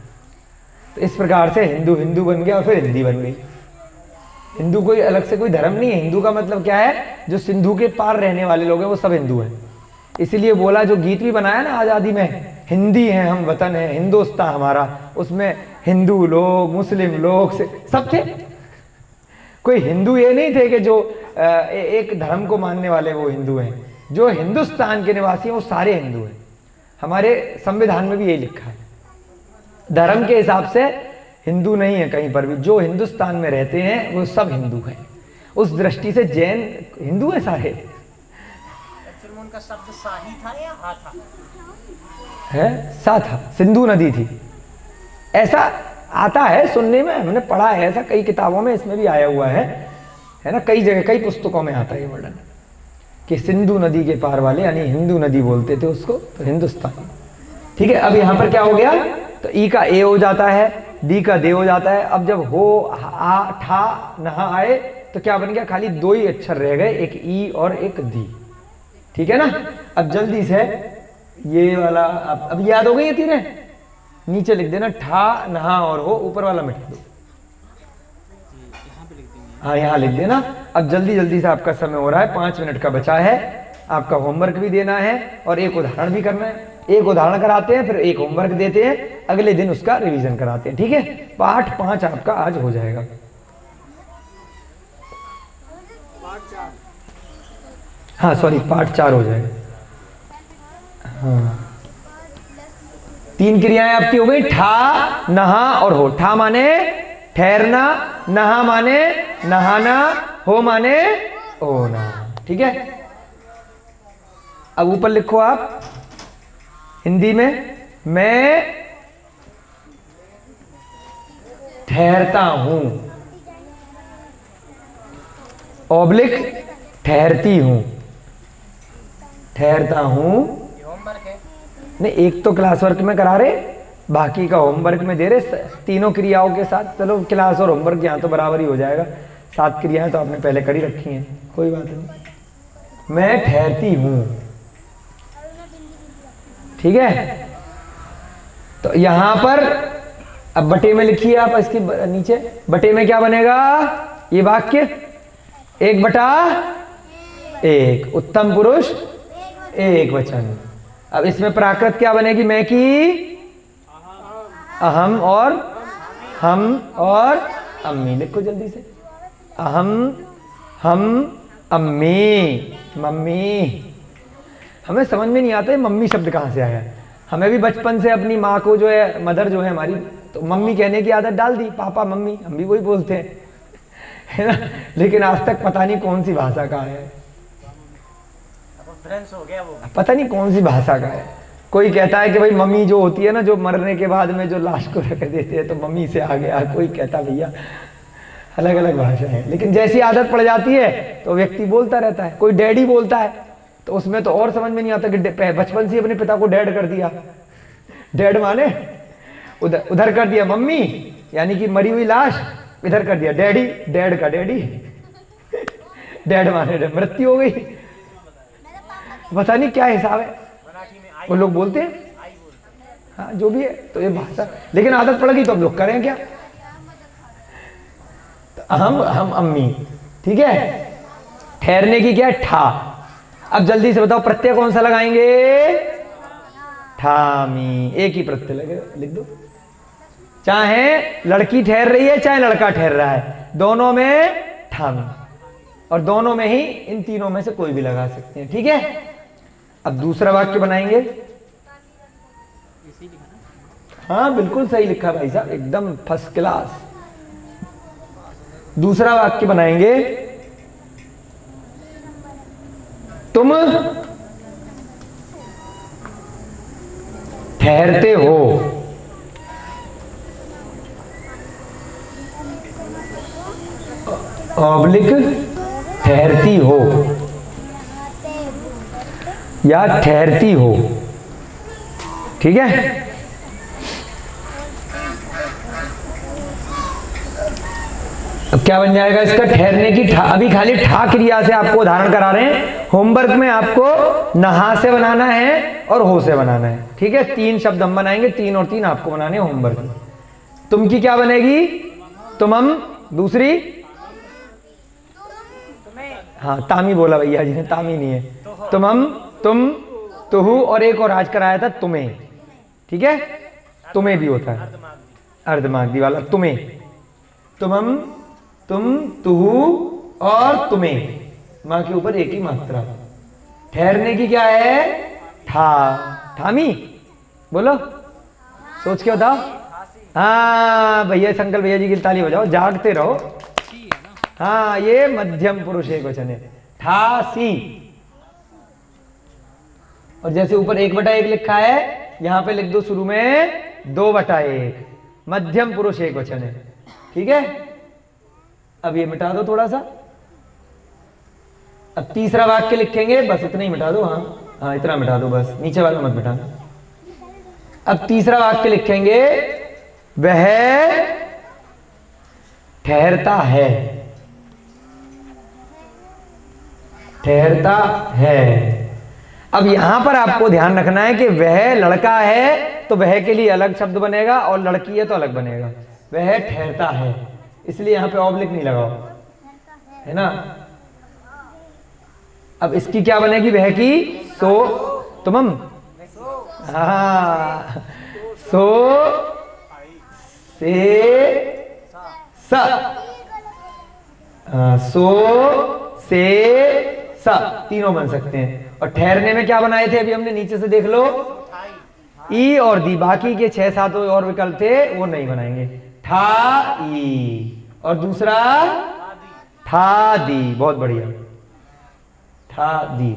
तो इस प्रकार से हिंदू हिंदू बन गया और फिर हिंदी बन गई। हिंदू कोई अलग से कोई धर्म नहीं है, हिंदू का मतलब क्या है, जो सिंधु के पार रहने वाले लोग हैं वो सब हिंदू हैं। इसीलिए बोला, जो गीत भी बनाया ना आज़ादी में, हिंदी है हम वतन है हिंदुस्तान हमारा, उसमें हिंदू लोग मुस्लिम लोग से सब थे। कोई हिंदू ये नहीं थे कि जो एक धर्म को मानने वाले वो हिंदू हैं। जो हिंदुस्तान के निवासी हैं वो सारे हिंदू हैं। हमारे संविधान में भी यही लिखा है, धर्म के हिसाब से हिंदू नहीं है कहीं पर भी, जो हिंदुस्तान में रहते हैं वो सब हिंदू हैं। उस दृष्टि से जैन हिंदू है सारे। उनका शब्द शाही था या हा था? है सा था, सिंधु नदी थी, ऐसा आता है सुनने में, हमने पढ़ा है ऐसा कई किताबों में, इसमें भी आया हुआ है ना, कई जगह कई पुस्तकों में आता है ये वर्णन कि सिंधु नदी के पार वाले यानी हिंदू नदी बोलते थे उसको, तो हिंदुस्तान। ठीक है, अब यहाँ पर क्या हो गया, तो ई का ए हो जाता है, दी का दे हो जाता है। अब जब हो आ ठा नहा आए तो क्या बन गया, खाली दो ही अक्षर रह गए, एक ई और एक दी। ठीक है ना। अब जल्दी से ये वाला अब याद हो गई है तीनों, नीचे लिख देना ठा नहा और हो, ऊपर वाला मिटा दो। हाँ यहाँ लिख देना। अब जल्दी जल्दी से आपका समय हो रहा है, 5 मिनट का बचा है, आपका होमवर्क भी देना है और एक उदाहरण भी करना है। एक उदाहरण कराते हैं, फिर एक होमवर्क देते हैं, अगले दिन उसका रिवीजन कराते हैं। ठीक है, पाठ 5 आपका आज हो जाएगा। हाँ सॉरी, पाठ 4 हो जाएगा। हाँ 3 क्रियाएं आपकी हो गई, ठा नहा और हो। ठा माने ठहरना, नहा माने नहाना, हो माने होना। ठीक है, अब ऊपर लिखो आप हिंदी में, मैं ठहरता हूं, ऑब्लिक ठहरती हूं, ठहरता हूं। होमवर्क है नहीं, एक तो क्लास वर्क में करा रहे, बाकी का होमवर्क में दे रहे, तीनों क्रियाओं के साथ। चलो क्लास और होमवर्क यहाँ तो बराबर ही हो जाएगा, 7 क्रियाएं तो आपने पहले कर ही रखी हैं, कोई बात नहीं। मैं ठहरती हूं, ठीक है। तो यहां पर अब बटे में लिखिए आप, इसके नीचे बटे में क्या बनेगा, ये वाक्य 1/1, उत्तम पुरुष एक वचन। अब इसमें प्राकृत क्या बनेगी, मैं की अहम और हम और अम्मी। लिखो जल्दी से, अहम हम अम्मी मम्मी। हमें समझ में नहीं आता है मम्मी शब्द कहाँ से आया। हमें भी बचपन से अपनी माँ को जो है, मदर जो है हमारी, तो मम्मी कहने की आदत डाल दी, पापा मम्मी, हम भी वही बोलते हैं, है ना। लेकिन आज तक पता नहीं कौन सी भाषा का है, हो गया वो, पता नहीं कौन सी भाषा का है। कोई कहता है कि भाई मम्मी जो होती है ना, जो मरने के बाद में जो लाश को रख देते हैं, तो मम्मी से आ गया। कोई कहता भैया, अलग अलग भाषा है, लेकिन जैसी आदत पड़ जाती है तो व्यक्ति बोलता रहता है। कोई डैडी बोलता है तो उसमें तो और समझ में नहीं आता कि बचपन से अपने पिता को डैड कर दिया। डैड माने उधर कर दिया मम्मी, यानी कि मरी हुई लाश, इधर कर दिया डैडी, डैड का डैडी। डैड माने मृत्यु हो गई, पता नहीं क्या हिसाब है, वो लोग बोलते हैं। हाँ जो भी है, तो ये भाषा, लेकिन आदत पड़ गई तो अब लोग करें क्या। तो हम अम्मी, ठीक है। ठहरने की क्या है, ठा। अब जल्दी से बताओ प्रत्यय कौन सा लगाएंगे, ठामी। एक ही प्रत्यय लगे, लिख दो। चाहे लड़की ठहर रही है चाहे लड़का ठहर रहा है, दोनों में ठामी, और दोनों में ही इन तीनों में से कोई भी लगा सकते हैं। ठीक है, अब दूसरा वाक्य बनाएंगे। हाँ बिल्कुल सही लिखा भाई साहब, एकदम फर्स्ट क्लास। दूसरा वाक्य बनाएंगे, तुम ठहरते हो, ऑब्लिक ठहरती हो या ठहरती हो। ठीक है। अब क्या बन जाएगा इसका? ठहरने की ठा, अभी खाली ठा क्रिया से आपको उदाहरण करा रहे हैं। होमवर्क में आपको नहा से बनाना है और हो से बनाना है, ठीक है। 3 शब्द हम बनाएंगे, 3 और 3 आपको बनाने हैं होमवर्क में। तुम की क्या बनेगी? तुमम। दूसरी? हाँ तामी बोला भैया जी ने, तामी नहीं है। तुमम, तुम, तुहु और एक और आज कराया था तुम्हें, ठीक है। तुम्हें भी होता है अर्धमागधी वाला, तुम्हें। तुमम, तुम, तुहु और तुम्हें, माँ के ऊपर एक ही मात्रा। ठहरने की क्या है? ठा। ठामी बोलो, सोच के बताओ। हाँ भैया, संकल्प भैया जी की ताली बजाओ, जागते रहो। हाँ ये मध्यम पुरुष एक वचन है, ठासी। और जैसे ऊपर 1/1 लिखा है, यहां पे लिख दो शुरू में 2/1, मध्यम पुरुष एक वचन है, ठीक है। अब ये मिटा दो थोड़ा सा। अब तीसरा वाक्य लिखेंगे, बस इतना ही मिटा दो। हाँ हाँ इतना मिटा दो बस, नीचे वाला मत मिटाना। अब तीसरा वाक्य लिखेंगे, वह ठहरता है। ठहरता है। अब यहां पर आपको ध्यान रखना है कि वह लड़का है तो वह के लिए अलग शब्द बनेगा और लड़की है तो अलग बनेगा। वह ठहरता है, इसलिए यहां पे ऑब्लिक नहीं लगाओ, है ना। अब इसकी क्या बनेगी? वह की सो तुमम। हाँ सो से स, सो से स, तीनों बन सकते हैं। और ठहरने में क्या बनाए थे अभी हमने, नीचे से देख लो, ई और दी। बाकी के 6-7 और विकल्प थे वो नहीं बनाएंगे। ठा ई और दूसरा ठा दी, बहुत बढ़िया, ठा दी।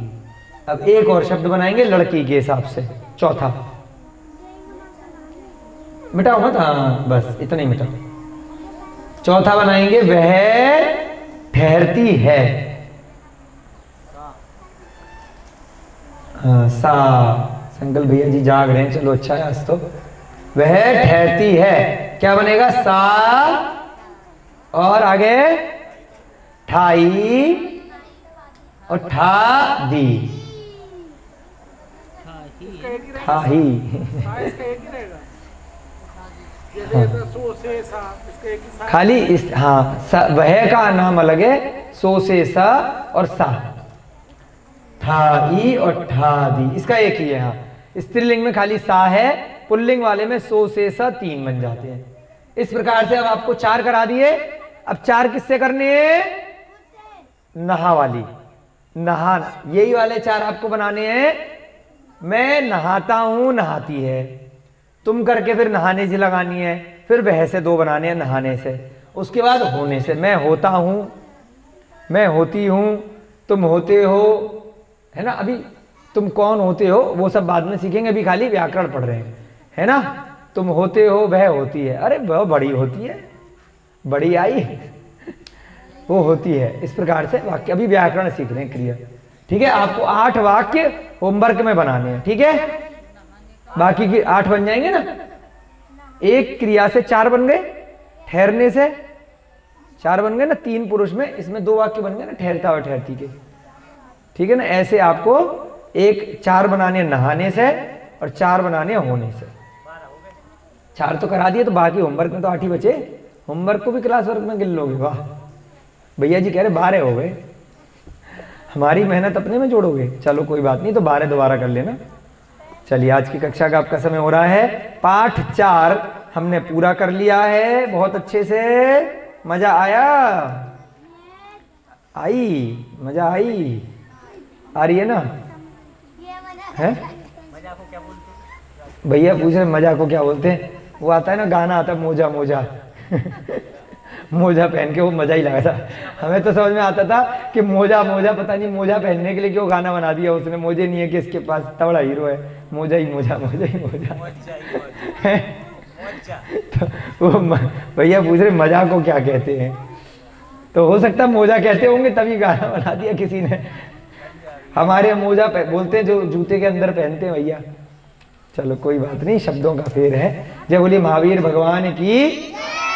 अब एक और शब्द बनाएंगे लड़की के हिसाब से, चौथा। मिटाओ मत, हाँ बस इतना ही मिटाओ। चौथा बनाएंगे, वह ठहरती है। हाँ सा, संकल्प भैया जी जाग रहे हैं, चलो अच्छा है आज तो। वह ठहरती है, क्या बनेगा? सा और आगे ठाई और ठा दी, ठाही। खाली इस, हाँ वह का नाम अलग है, सो से सा और सा, ठा ई और ठा दी, इसका एक ही है। हाँ स्त्रीलिंग में खाली सा है, पुल्लिंग वाले में सो से सा 3 बन जाते हैं। इस प्रकार से अब आपको 4 करा दिए। अब 4 किससे करने हैं? नहा वाली, नहाना, यही वाले 4 आपको बनाने हैं। मैं नहाता हूं, नहाती है, तुम करके फिर नहाने से लगानी है, फिर वह से 2 बनाने हैं नहाने से, उसके बाद होने से। मैं होता हूं, मैं होती हूं, तुम होते हो, है ना। अभी तुम कौन होते हो वो सब बाद में सीखेंगे, अभी खाली व्याकरण पढ़ रहे हैं, है ना। तुम होते हो, वह होती है, अरे वह बड़ी होती है, बड़ी आई वो होती है। इस प्रकार से वाक्य, अभी व्याकरण सीख रहे हैं, क्रिया, ठीक है। आपको 8 वाक्य होमवर्क में बनाने हैं, ठीक है। बाकी की 8 बन जाएंगे ना। एक क्रिया से 4 बन गए, ठहरने से 4 बन गए ना, 3 पुरुष में, इसमें 2 वाक्य बन गए ना, ठहरता और ठहरती के, ठीक है ना। ऐसे आपको 4 बनाने नहाने से और 4 बनाने होने से। 4 तो करा दिए, तो बाकी होमवर्क में तो 8 ही बचे। होमवर्क को भी क्लास वर्क में गिन लोगे? वाह भैया जी कह रहे 12 हो गए, हमारी मेहनत अपने में जोड़ोगे। चलो कोई बात नहीं, तो 12 दोबारा कर लेना। चलिए आज की कक्षा का आपका समय हो रहा है। पाठ 4 हमने पूरा कर लिया है, बहुत अच्छे से। मजा आया? आई? मजा आई? आ रही है ना? है भैया पूछ रहे मजा को क्या बोलते हैं? वो आता है ना गाना, आता है मोजा मोजा मोजा पहन के वो मजा ही लगा था। हमें तो समझ में आता था कि मोजा मोजा, पता नहीं मोजा पहनने के लिए क्यों गाना बना दिया उसने। मोजे नहीं है कि इसके पास, तबड़ा हीरो है, मोजा ही मोजा, मोजा ही मोजा। तो वो भैया पूछ रहे मजा को क्या कहते हैं, तो हो सकता है मोजा कहते होंगे, तभी गाना बना दिया किसी ने। हमारे मोजा बोलते हैं जो जूते के अंदर पहनते हैं भैया। चलो कोई बात नहीं, शब्दों का फेर है। जय बोलिए महावीर भगवान की,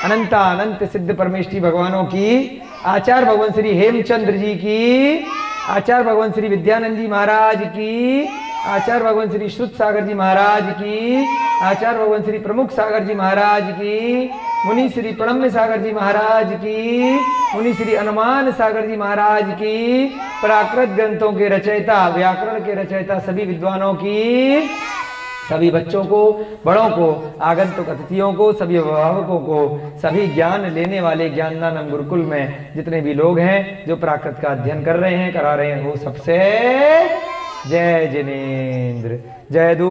अनंता अनंत सिद्ध परमेष्ठी भगवानों की, आचार्य भगवान श्री हेमचंद्र जी की, आचार्य भगवान श्री विद्यानंद जी महाराज की, आचार्य भगवान श्री श्रुत सागर जी महाराज की, आचार्य भगवान श्री प्रमुख सागर जी महाराज की, मुनि श्री प्रणम्य सागर जी महाराज की, मुनि श्री अनुमान सागर जी महाराज की, प्राकृत ग्रंथों के रचयिता, व्याकरण के रचयिता सभी विद्वानों की, सभी बच्चों को, बड़ों को, आगंतुक अतिथियों को, सभी अभिभावकों को, सभी ज्ञान लेने वाले ज्ञानदानम गुरुकुल में जितने भी लोग हैं जो प्राकृत का अध्ययन कर रहे हैं, करा रहे हैं, वो सबसे जय जिनेन्द्र, जय